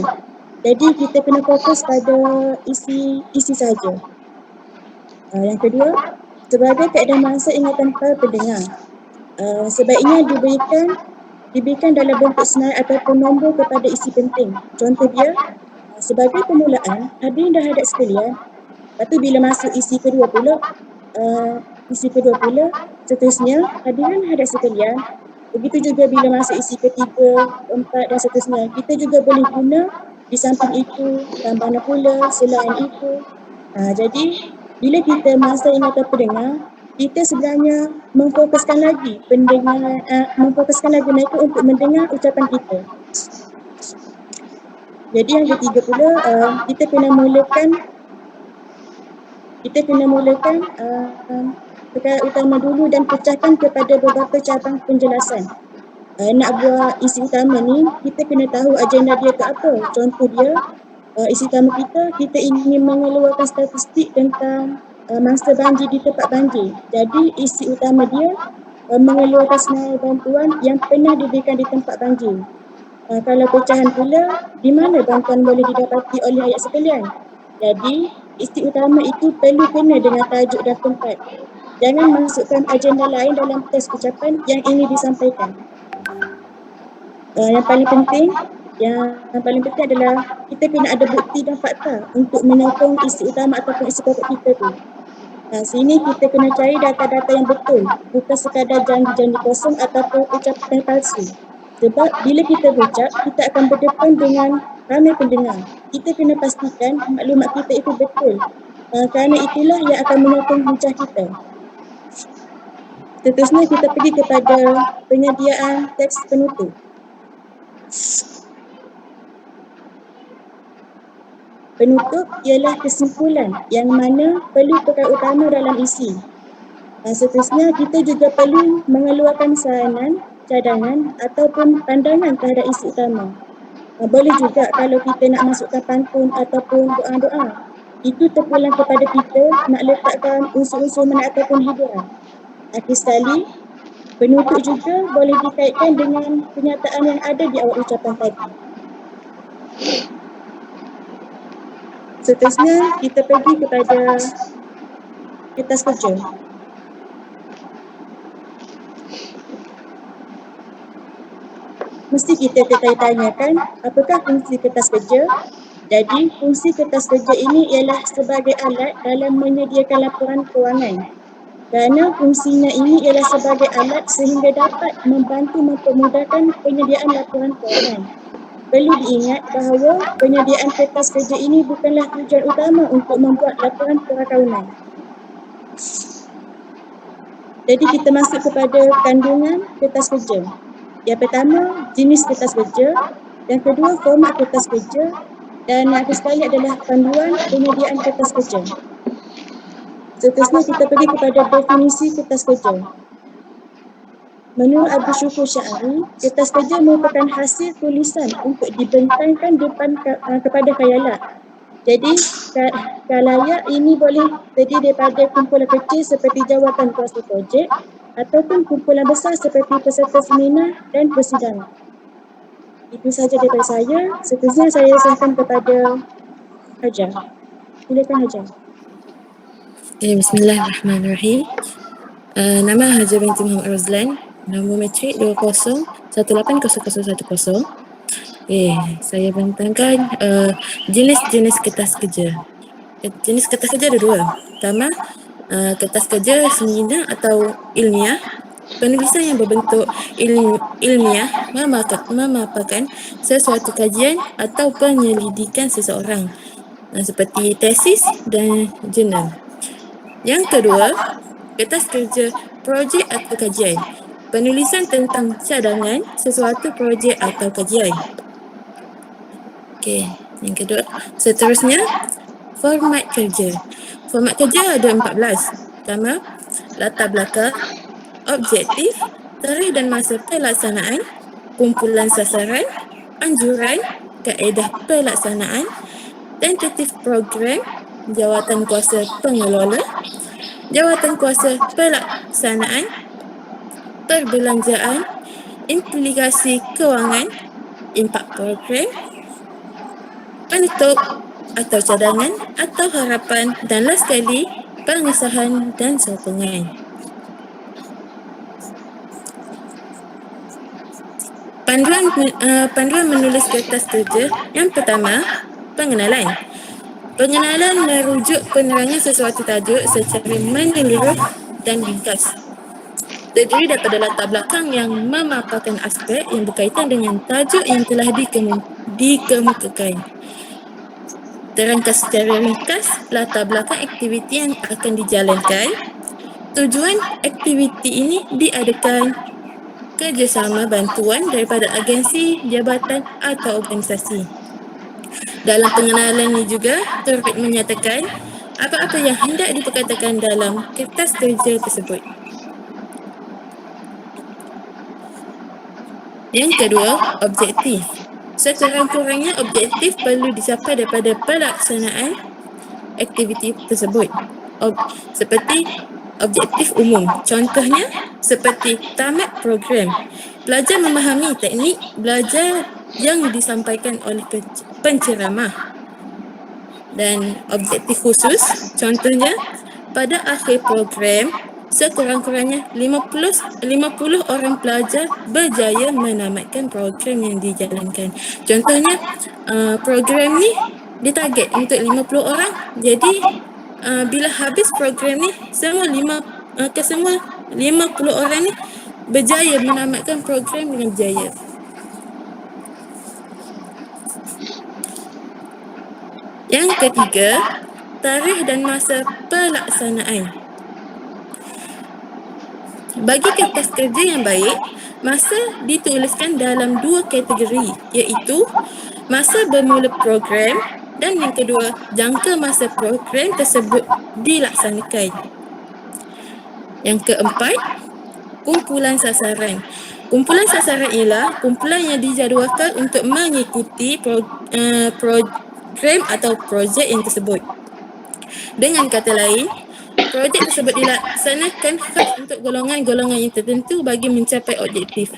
Jadi kita kena fokus pada isi sahaja. Yang kedua, sebagai kaedah masa ingatan para pendengar, sebaiknya diberikan dalam bentuk senarai ataupun nombor kepada isi penting. Contoh dia, sebagai permulaan, hadirin dan hadirat sekalian, lepas tu bila masuk isi kedua pula, seterusnya, hadirin hadirat sekalian, begitu juga bila masuk isi ketiga, keempat dan seterusnya, kita juga boleh guna di samping itu, tambah pula, selain itu. Jadi, bila kita masa ingatan pendengar, kita sebenarnya memfokuskan lagi mereka untuk mendengar ucapan kita. Jadi yang ketiga pula, kita kena mulakan perkara utama dulu dan pecahkan kepada beberapa cabang penjelasan. Nak buat isi utama ni, kita kena tahu agenda dia ke apa. Contoh dia, isi utama kita ingin mengeluarkan statistik tentang mangsa banjir di tempat banjir. Jadi isi utama dia mengeluarkan senarai bantuan yang pernah diberikan di tempat banjir. Kalau pecahan pula, di mana bantuan boleh didapati oleh ayat sekalian. Jadi isi utama itu perlu kena dengan tajuk dan tempat. Jangan masukkan agenda lain dalam teks ucapan yang ingin disampaikan. Yang paling penting adalah kita kena ada bukti dan fakta untuk menyokong isi utama ataupun isi pokok kita tu. Sini kita kena cari data-data yang betul, bukan sekadar janji-janji kosong ataupun ucapan palsu. Sebab bila kita berucap, kita akan berdepan dengan ramai pendengar. Kita kena pastikan maklumat kita itu betul. Kerana itulah yang akan menyokong hujah kita. Seterusnya kita pergi kepada penyediaan teks penutup. Penutup ialah kesimpulan yang mana perlu perkara utama dalam isi. Seterusnya kita juga perlu mengeluarkan saranan, cadangan ataupun pandangan terhadap isi utama. Boleh juga kalau kita nak masukkan pantun ataupun doa-doa. Itu terpulang kepada kita nak letakkan unsur-unsur mana ataupun hiburan. Akhir sekali, penutup juga boleh dikaitkan dengan kenyataan yang ada di awal ucapan tadi. Seterusnya, kita pergi kepada kertas kerja. Mesti kita bertanya-tanyakan apakah fungsi kertas kerja. Jadi, fungsi kertas kerja ini ialah sebagai alat dalam menyediakan laporan kewangan. Kerana fungsinya ini ialah sebagai alat sehingga dapat membantu mempermudahkan penyediaan laporan kewangan. Perlu diingat bahawa penyediaan kertas kerja ini bukanlah tujuan utama untuk membuat laporan perakaunan. Jadi kita masuk kepada kandungan kertas kerja. Yang pertama, jenis kertas kerja. Yang kedua, format kertas kerja. Dan yang sekali adalah panduan penyediaan kertas kerja. Seterusnya kita pergi kepada definisi kertas kerja. Menurut Abu Syukur Sya'ari, kertas kerja merupakan hasil tulisan untuk dibentangkan kepada khayalat. Jadi, khalayak ini boleh terdiri daripada kumpulan kecil seperti jawatan kuasa projek ataupun kumpulan besar seperti peserta seminar dan persidangan. Itu sahaja daripada saya. Seterusnya saya serahkan kepada Hajar. Silakan Hajar. Bismillahirrahmanirrahim. Nama Hajar binti Muhammad Rozlan. Nombor matrik 20180010. Saya bentangkan jenis-jenis kertas kerja. Jenis kertas kerja ada dua. Pertama, kertas kerja seminar atau ilmiah. Penulisan yang berbentuk ilmiah memaparkan sesuatu kajian atau penyelidikan seseorang, seperti tesis dan jurnal. Yang kedua, kertas kerja projek atau kajian. Penulisan tentang cadangan sesuatu projek atau kajian. Okey, yang kedua. Seterusnya, format kerja. Format kerja ada 14. Pertama, latar belakang, objektif, tarikh dan masa pelaksanaan, kumpulan sasaran, anjuran, kaedah pelaksanaan, tentatif program, jawatan kuasa pengelola, jawatan kuasa pelaksanaan, perbelanjaan, implikasi kewangan, impak program, penutup atau cadangan atau harapan, dan last sekali, pengesahan dan sokongan. Panduan menulis kertas kerja. Yang pertama, pengenalan. Pengenalan merujuk penerangan sesuatu tajuk secara menyeluruh dan ringkas. Terdiri daripada latar belakang yang memaparkan aspek yang berkaitan dengan tajuk yang telah dikemukakan. Terangkan secara ringkas latar belakang aktiviti yang akan dijalankan. Tujuan aktiviti ini diadakan kerjasama bantuan daripada agensi, jabatan atau organisasi. Dalam pengenalan ini juga turut menyatakan apa-apa yang hendak diperkatakan dalam kertas kerja tersebut. Yang kedua, objektif. Sekurang-kurangnya objektif perlu dicapai daripada pelaksanaan aktiviti tersebut. Seperti objektif umum. Contohnya seperti tamat program. Pelajar memahami teknik belajar yang disampaikan oleh penceramah. Dan objektif khusus, contohnya pada akhir program sekurang-kurangnya 50 orang pelajar berjaya menamatkan program yang dijalankan. Contohnya program ni ditarget untuk 50 orang. Jadi bila habis program ni semua 50 orang ni berjaya menamatkan program dengan berjaya. Yang ketiga, tarikh dan masa pelaksanaan. Bagi kertas kerja yang baik, masa dituliskan dalam 2 kategori, iaitu masa bermula program dan yang kedua, jangka masa program tersebut dilaksanakan. Yang keempat, kumpulan sasaran. Kumpulan sasaran ialah kumpulan yang dijadualkan untuk mengikuti program atau projek yang tersebut. Dengan kata lain, projek tersebut dilaksanakan khas untuk golongan-golongan yang tertentu bagi mencapai objektif.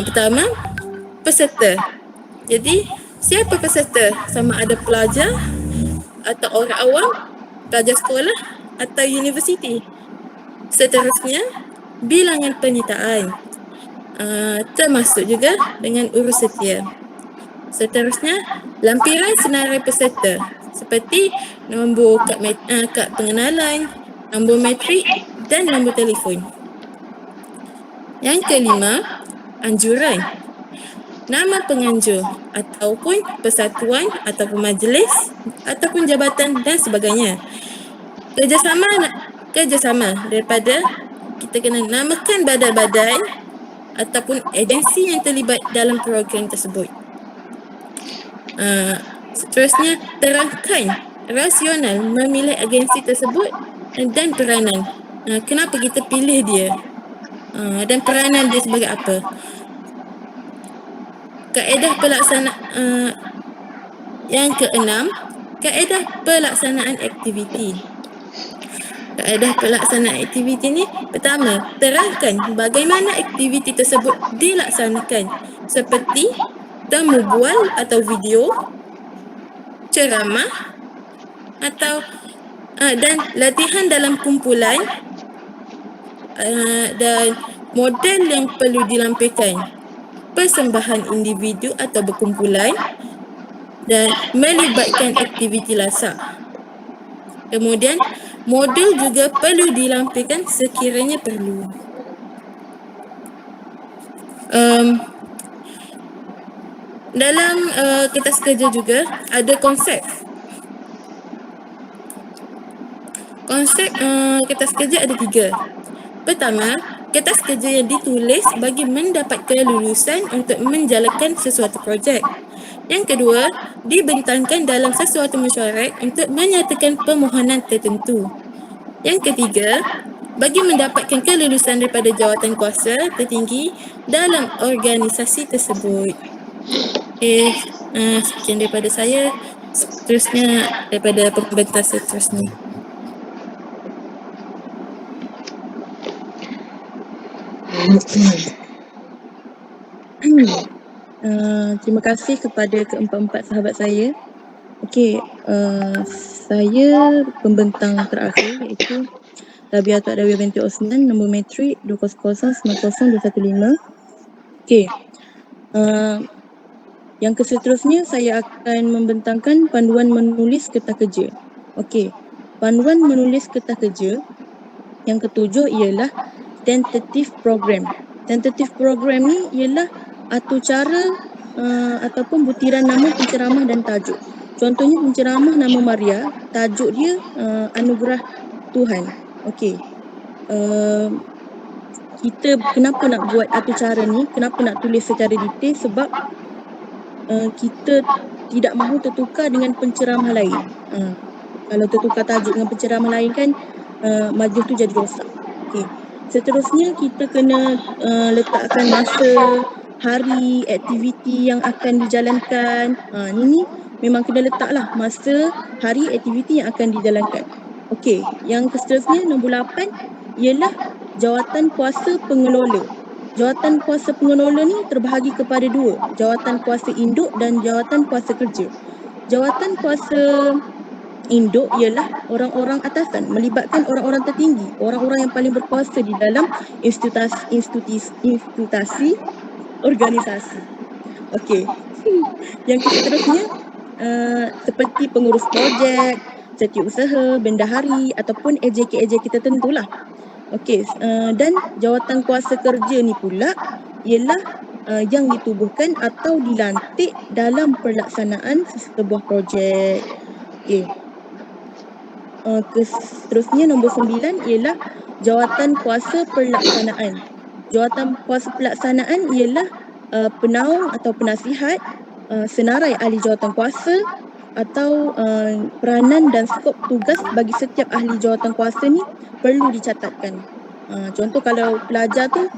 Pertama, peserta. Jadi, siapa peserta? Sama ada pelajar atau orang awam, pelajar sekolah atau universiti. Seterusnya, bilangan penyertaan. Termasuk juga dengan urus setia. Seterusnya, lampiran senarai peserta seperti nombor kad pengenalan, nombor matrik dan nombor telefon. Yang kelima, anjuran. Nama penganjur ataupun persatuan ataupun majlis ataupun jabatan dan sebagainya. Kerjasama daripada kita kena namakan badan-badan ataupun agensi yang terlibat dalam program tersebut. Seterusnya, terangkan rasional memilih agensi tersebut dan peranan. Kenapa kita pilih dia dan peranan dia sebagai apa. Kaedah pelaksanaan yang keenam, kaedah pelaksanaan aktiviti. Kaedah pelaksanaan aktiviti ni, pertama, terangkan bagaimana aktiviti tersebut dilaksanakan seperti temu bual atau video, ceramah atau dan latihan dalam kumpulan dan model yang perlu dilampirkan, persembahan individu atau berkumpulan dan melibatkan aktiviti lasak. Kemudian, modul juga perlu dilampirkan sekiranya perlu. Dalam kertas kerja juga ada konsep. Konsep kertas kerja ada 3. Pertama, kertas kerja yang ditulis bagi mendapatkan lulusan untuk menjalankan sesuatu projek. Yang kedua, dibentangkan dalam sesuatu mesyuarat untuk menyatakan permohonan tertentu. Yang ketiga, bagi mendapatkan kelulusan daripada jawatan kuasa tertinggi dalam organisasi tersebut. Sekian daripada saya. Seterusnya daripada pembentang seterusnya. Terima kasih kepada keempat-empat sahabat saya. Okey, saya pembentang terakhir iaitu Rabiah Adawiyah binti Osman, nombor matrik 200900215. Okey. Yang keseterusnya saya akan membentangkan panduan menulis kertas kerja. Okey. Panduan menulis kertas kerja yang ketujuh ialah tentative program. Tentative program ni ialah atur cara ataupun butiran nama penceramah dan tajuk. Contohnya penceramah nama Maria, tajuk dia Anugerah Tuhan. Okey. Kita kenapa nak buat atur cara ni? Kenapa nak tulis secara detail? Sebab kita tidak mahu tertukar dengan penceramah lain. Kalau tertukar tajuk dengan penceramah lain kan majlis tu jadi rosak. Okey. Seterusnya kita kena letakkan masa, hari, aktiviti yang akan dijalankan. Ni memang kena letaklah masa, hari, aktiviti yang akan dijalankan. Okey, yang seterusnya nombor 8 ialah jawatan kuasa pengelola. Jawatan kuasa pengelola ni terbahagi kepada 2, jawatan kuasa induk dan jawatan kuasa kerja. Jawatan kuasa induk ialah orang-orang atasan, melibatkan orang-orang tertinggi, orang-orang yang paling berkuasa di dalam institusi organisasi. Okey. Yang seterusnya seperti pengurus projek, setiausaha, bendahari ataupun AJK tertentulah. Okey, dan jawatan kuasa kerja ni pula ialah yang ditubuhkan atau dilantik dalam pelaksanaan sebuah projek. Okey. Seterusnya nombor 9 ialah jawatan kuasa pelaksanaan. Jawatan kuasa pelaksanaan ialah penaung atau penasihat, senarai ahli jawatan kuasa atau peranan dan skop tugas bagi setiap ahli jawatan kuasa ni perlu dicatatkan. Contoh kalau pelajar tu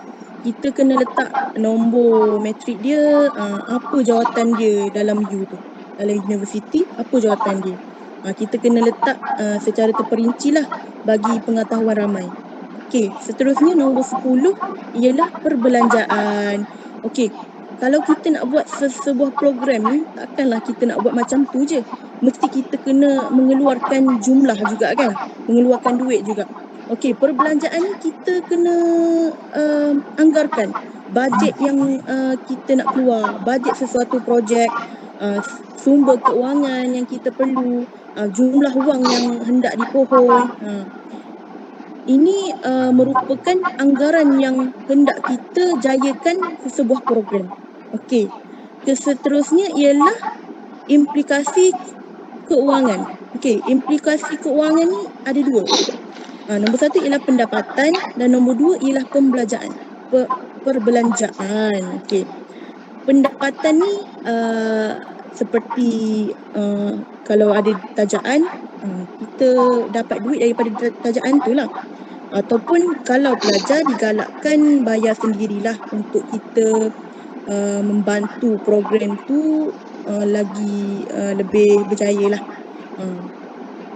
kita kena letak nombor matrik dia, apa jawatan dia dalam U tu, dalam universiti, apa jawatan dia. Kita kena letak secara terperinci lah bagi pengetahuan ramai. Okey, seterusnya nombor 10 ialah perbelanjaan. Okey, kalau kita nak buat sebuah program ni, takkanlah kita nak buat macam tu je. Mesti kita kena mengeluarkan jumlah juga kan, mengeluarkan duit juga. Okey, perbelanjaan ni kita kena anggarkan bajet yang kita nak keluar, bajet sesuatu projek, sumber keuangan yang kita perlu, jumlah wang yang hendak dipohon. Ini merupakan anggaran yang hendak kita jayakan sebuah program. Okey. Seterusnya ialah implikasi keuangan. Okey, implikasi keuangan ni ada 2. Nombor 1 ialah pendapatan dan nombor 2 ialah pembelanjaan. Perbelanjaan. Okey. Pendapatan ni seperti kalau ada tajaan, kita dapat duit daripada tajaan tu lah. Ataupun kalau pelajar digalakkan bayar sendirilah untuk kita membantu program tu lagi lebih berjaya lah.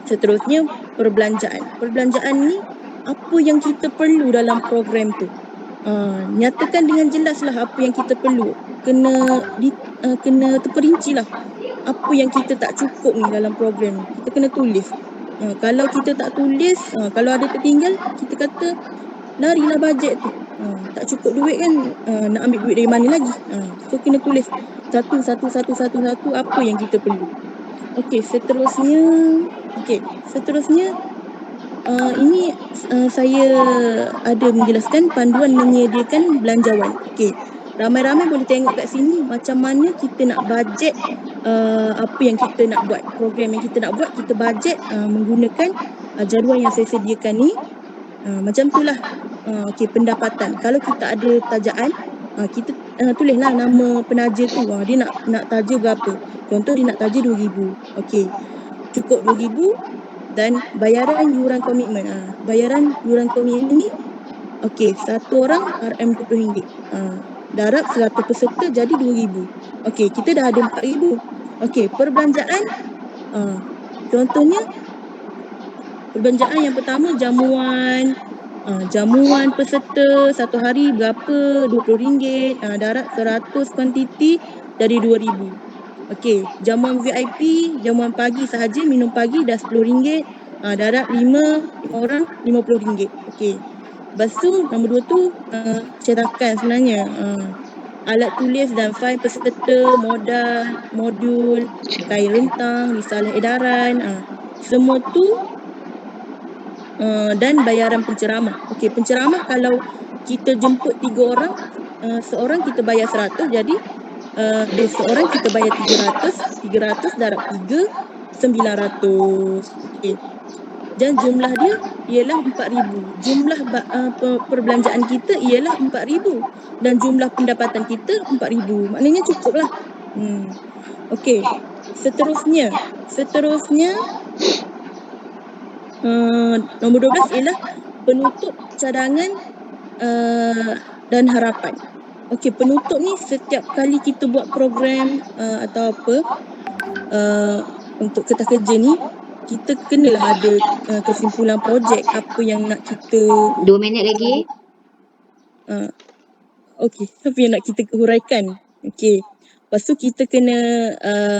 Seterusnya perbelanjaan. Perbelanjaan ni apa yang kita perlu dalam program tu. Nyatakan dengan jelas lah apa yang kita perlu. Kena terperinci lah apa yang kita tak cukup ni dalam program ni. Kita kena tulis. Kalau kita tak tulis, kalau ada tertinggal, kita kata larilah bajet tu. Tak cukup duit kan, nak ambil duit dari mana lagi. So kena tulis satu apa yang kita perlu. Okey, seterusnya ini saya ada menjelaskan panduan menyediakan belanjawan. Okey. ramai-ramai boleh tengok kat sini macam mana kita nak bajet apa yang kita nak buat, program yang kita nak buat, kita bajet menggunakan jadual yang saya sediakan ni. Macam itulah. Okey, pendapatan. Kalau kita ada tajaan, kita tulislah nama penaja tu. Dia nak taja berapa. Contoh dia nak taja RM2,000. Okey, cukup RM2,000 dan bayaran yuran komitmen. Bayaran yuran komitmen ni, okey, satu orang RM20. Darab 100 peserta jadi RM2,000. Okey, kita dah ada RM4,000. Okey, perbelanjaan. Contohnya, perbelanjaan yang pertama jamuan. Jamuan peserta satu hari berapa? RM20. Darab 100 kuantiti dari RM2,000. Okey, jamuan VIP, jamuan pagi sahaja, minum pagi dah RM10. Darab 5 orang RM50. Okey. Lepas tu nombor 2 tu cetakan sebenarnya. Alat tulis dan fail peserta, modul, kain rentang, risalah edaran. Semua tu dan bayaran penceramah. Okey, penceramah kalau kita jemput 3 orang, seorang kita bayar 100, jadi seorang kita bayar 300, 300 darab 3, 900. Okey. Dan jumlah dia ialah 4,000. Jumlah perbelanjaan kita ialah 4,000 dan jumlah pendapatan kita 4,000. Maknanya cukup lah. Okey. Seterusnya nombor 12 ialah penutup cadangan dan harapan. Okey, penutup ni setiap kali kita buat program atau apa untuk kertas kerja ni, kita kenalah ada kesimpulan projek apa yang nak kita 2 minit lagi. Okey, apa yang nak kita huraikan. Okey. Lepas tu kita kena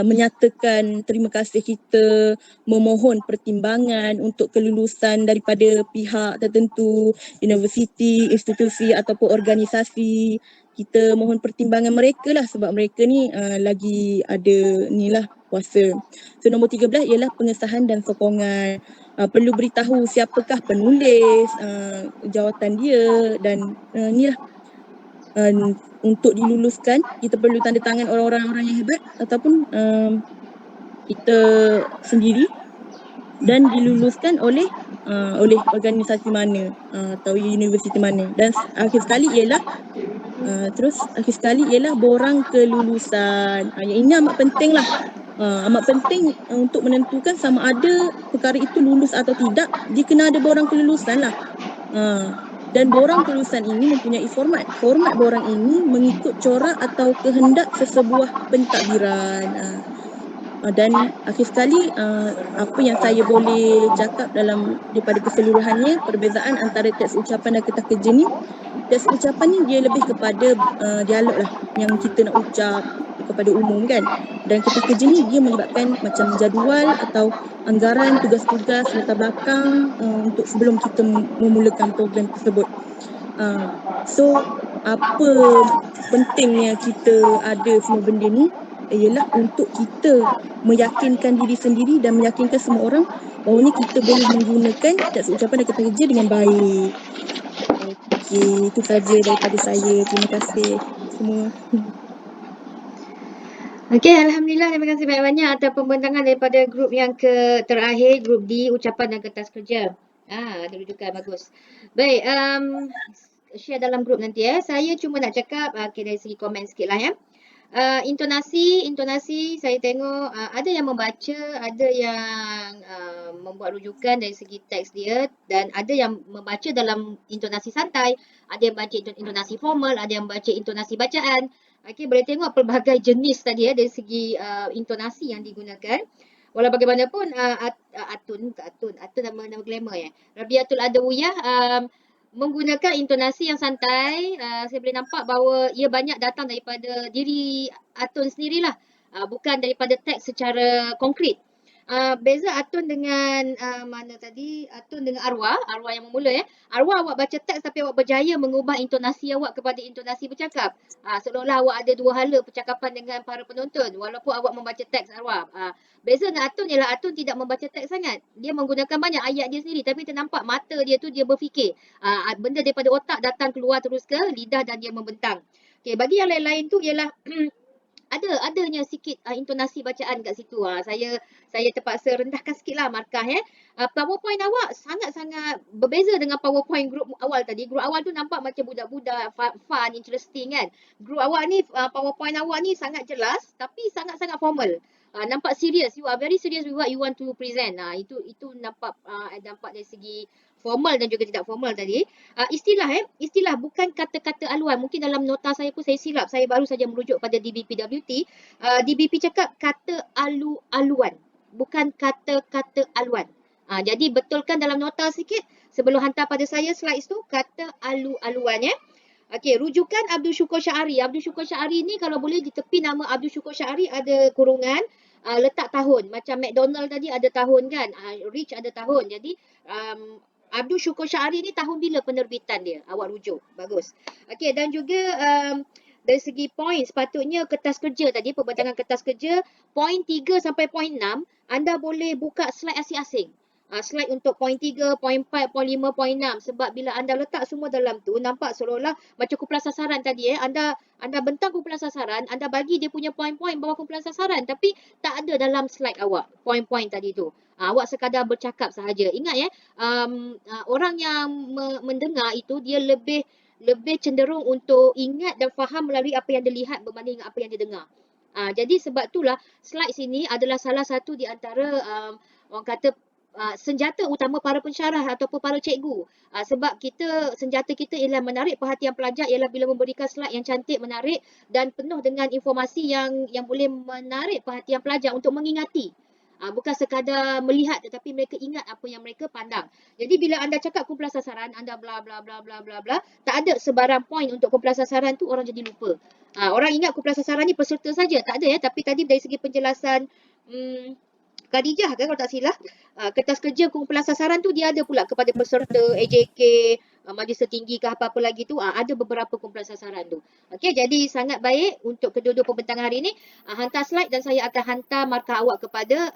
menyatakan terima kasih kita, memohon pertimbangan untuk kelulusan daripada pihak tertentu, universiti, institusi ataupun organisasi. Kita mohon pertimbangan mereka lah sebab mereka ni lagi ada ni lah puasa. So nombor 13 ialah pengesahan dan sokongan. Perlu beritahu siapakah penulis, jawatan dia dan ni lah. Untuk diluluskan, kita perlu tanda tangan orang-orang yang hebat ataupun kita sendiri dan diluluskan oleh organisasi mana atau universiti mana. Dan akhir sekali ialah borang kelulusan. Yang ini amat penting lah. Amat penting untuk menentukan sama ada perkara itu lulus atau tidak, dia kena ada borang kelulusan lah. Dan borang kelulusan ini mempunyai format. Format borang ini mengikut corak atau kehendak sesebuah pentadbiran. Dan akhir sekali, apa yang saya boleh cakap daripada keseluruhannya, perbezaan antara teks ucapan dan kertas kerja ni, teks ucapan ni dia lebih kepada dialog lah yang kita nak ucap kepada umum kan. Dan kertas kerja ni dia melibatkan macam jadual atau anggaran, tugas-tugas, latar belakang untuk sebelum kita memulakan program tersebut. So apa pentingnya kita ada semua benda ni ialah untuk kita meyakinkan diri sendiri dan meyakinkan semua orang bahawa kita boleh menggunakan teks ucapan dan kertas kerja dengan baik. Okey, itu saja daripada saya. Terima kasih semua. Okey, Alhamdulillah, terima kasih banyak-banyak atas pembentangan daripada grup yang terakhir, grup D, ucapan dan kertas kerja. Ada rujukan, bagus. Baik, share dalam grup nanti Saya cuma nak cakap, dari segi komen sikit lah Intonasi saya tengok ada yang membaca, ada yang membuat rujukan dari segi teks dia dan ada yang membaca dalam intonasi santai, ada yang baca intonasi formal, ada yang baca intonasi bacaan. Okey, boleh tengok pelbagai jenis tadi dari segi intonasi yang digunakan. Walau bagaimanapun Atun nama glamour Rabiatul Adawiyah menggunakan intonasi yang santai. Saya boleh nampak bahawa ia banyak datang daripada diri Atun sendirilah, bukan daripada teks secara konkret. Beza Atun dengan mana tadi? Atun dengan Arwah yang memula Arwah awak baca teks tapi awak berjaya mengubah intonasi awak kepada intonasi bercakap. Seolah-olah awak ada dua hala percakapan dengan para penonton walaupun awak membaca teks Arwah. Beza dengan Atun ialah Atun tidak membaca teks sangat. Dia menggunakan banyak ayat dia sendiri tapi ternampak mata dia tu dia berfikir. Benda daripada otak datang keluar terus ke lidah dan dia membentang. Okey, bagi yang lain-lain tu ialah adanya sikit intonasi bacaan kat situ. Saya terpaksa rendahkan sikitlah markah PowerPoint awak sangat-sangat berbeza dengan PowerPoint group awal tadi. Group awal tu nampak macam budak-budak fun, interesting kan. Group awak ni PowerPoint awak ni sangat jelas tapi sangat-sangat formal. Nampak serious. You are very serious with what you want to present. Itu nampak dari segi formal dan juga tidak formal tadi. Istilah bukan kata-kata aluan. Mungkin dalam nota saya pun saya silap. Saya baru saja merujuk pada DBPWT. DBP cakap kata alu-aluan, bukan kata-kata aluan. Jadi betulkan dalam nota sikit sebelum hantar pada saya slides tu, kata alu-aluan ya. Okey, rujukan Abdul Syukur Syahari. Abdul Syukur Syahari ni kalau boleh di tepi nama Abdul Syukur Syahari ada kurungan, letak tahun. Macam McDonald tadi ada tahun kan, Rich ada tahun. Jadi Abdul Syukur Syahari ni tahun bila penerbitan dia? Awak rujuk. Bagus. Okey, dan juga dari segi poin, sepatutnya kertas kerja tadi, pembentangan kertas kerja, poin 3 sampai poin 6, anda boleh buka slide asing-asing. Slide untuk poin 3, poin 4, poin 5, poin 6. Sebab bila anda letak semua dalam tu, nampak seolah-olah macam kumpulan sasaran tadi Anda bentang kumpulan sasaran, anda bagi dia punya poin-poin bawah kumpulan sasaran. Tapi tak ada dalam slide awak, poin-poin tadi tu. Awak sekadar bercakap sahaja. Ingat orang yang mendengar itu, dia lebih cenderung untuk ingat dan faham melalui apa yang dia lihat berbanding dengan apa yang dia dengar. Jadi sebab itulah slide sini adalah salah satu di antara orang kata senjata utama para pensyarah ataupun para cikgu. Sebab senjata kita ialah menarik perhatian pelajar, ialah bila memberikan slide yang cantik, menarik dan penuh dengan informasi yang boleh menarik perhatian pelajar untuk mengingati. Bukan sekadar melihat tetapi mereka ingat apa yang mereka pandang. Jadi bila anda cakap kumpulan sasaran, anda bla bla bla bla bla bla, tak ada sebarang poin untuk kumpulan sasaran tu, orang jadi lupa. Orang ingat kumpulan sasaran ni peserta saja, tak ada tapi tadi dari segi penjelasan Khadijah kan kalau tak silap, kertas kerja kumpulan sasaran tu dia ada pula kepada peserta AJK, majlis tertinggi ke apa-apa lagi tu, ada beberapa kumpulan sasaran tu. Okey, jadi sangat baik untuk kedua-dua pembentangan hari ini. Hantar slide dan saya akan hantar markah awak kepada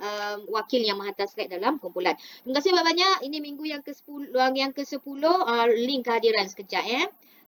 wakil yang menghantar slide dalam kumpulan. Terima kasih banyak-banyak. Ini minggu yang ke-10, link kehadiran sekejap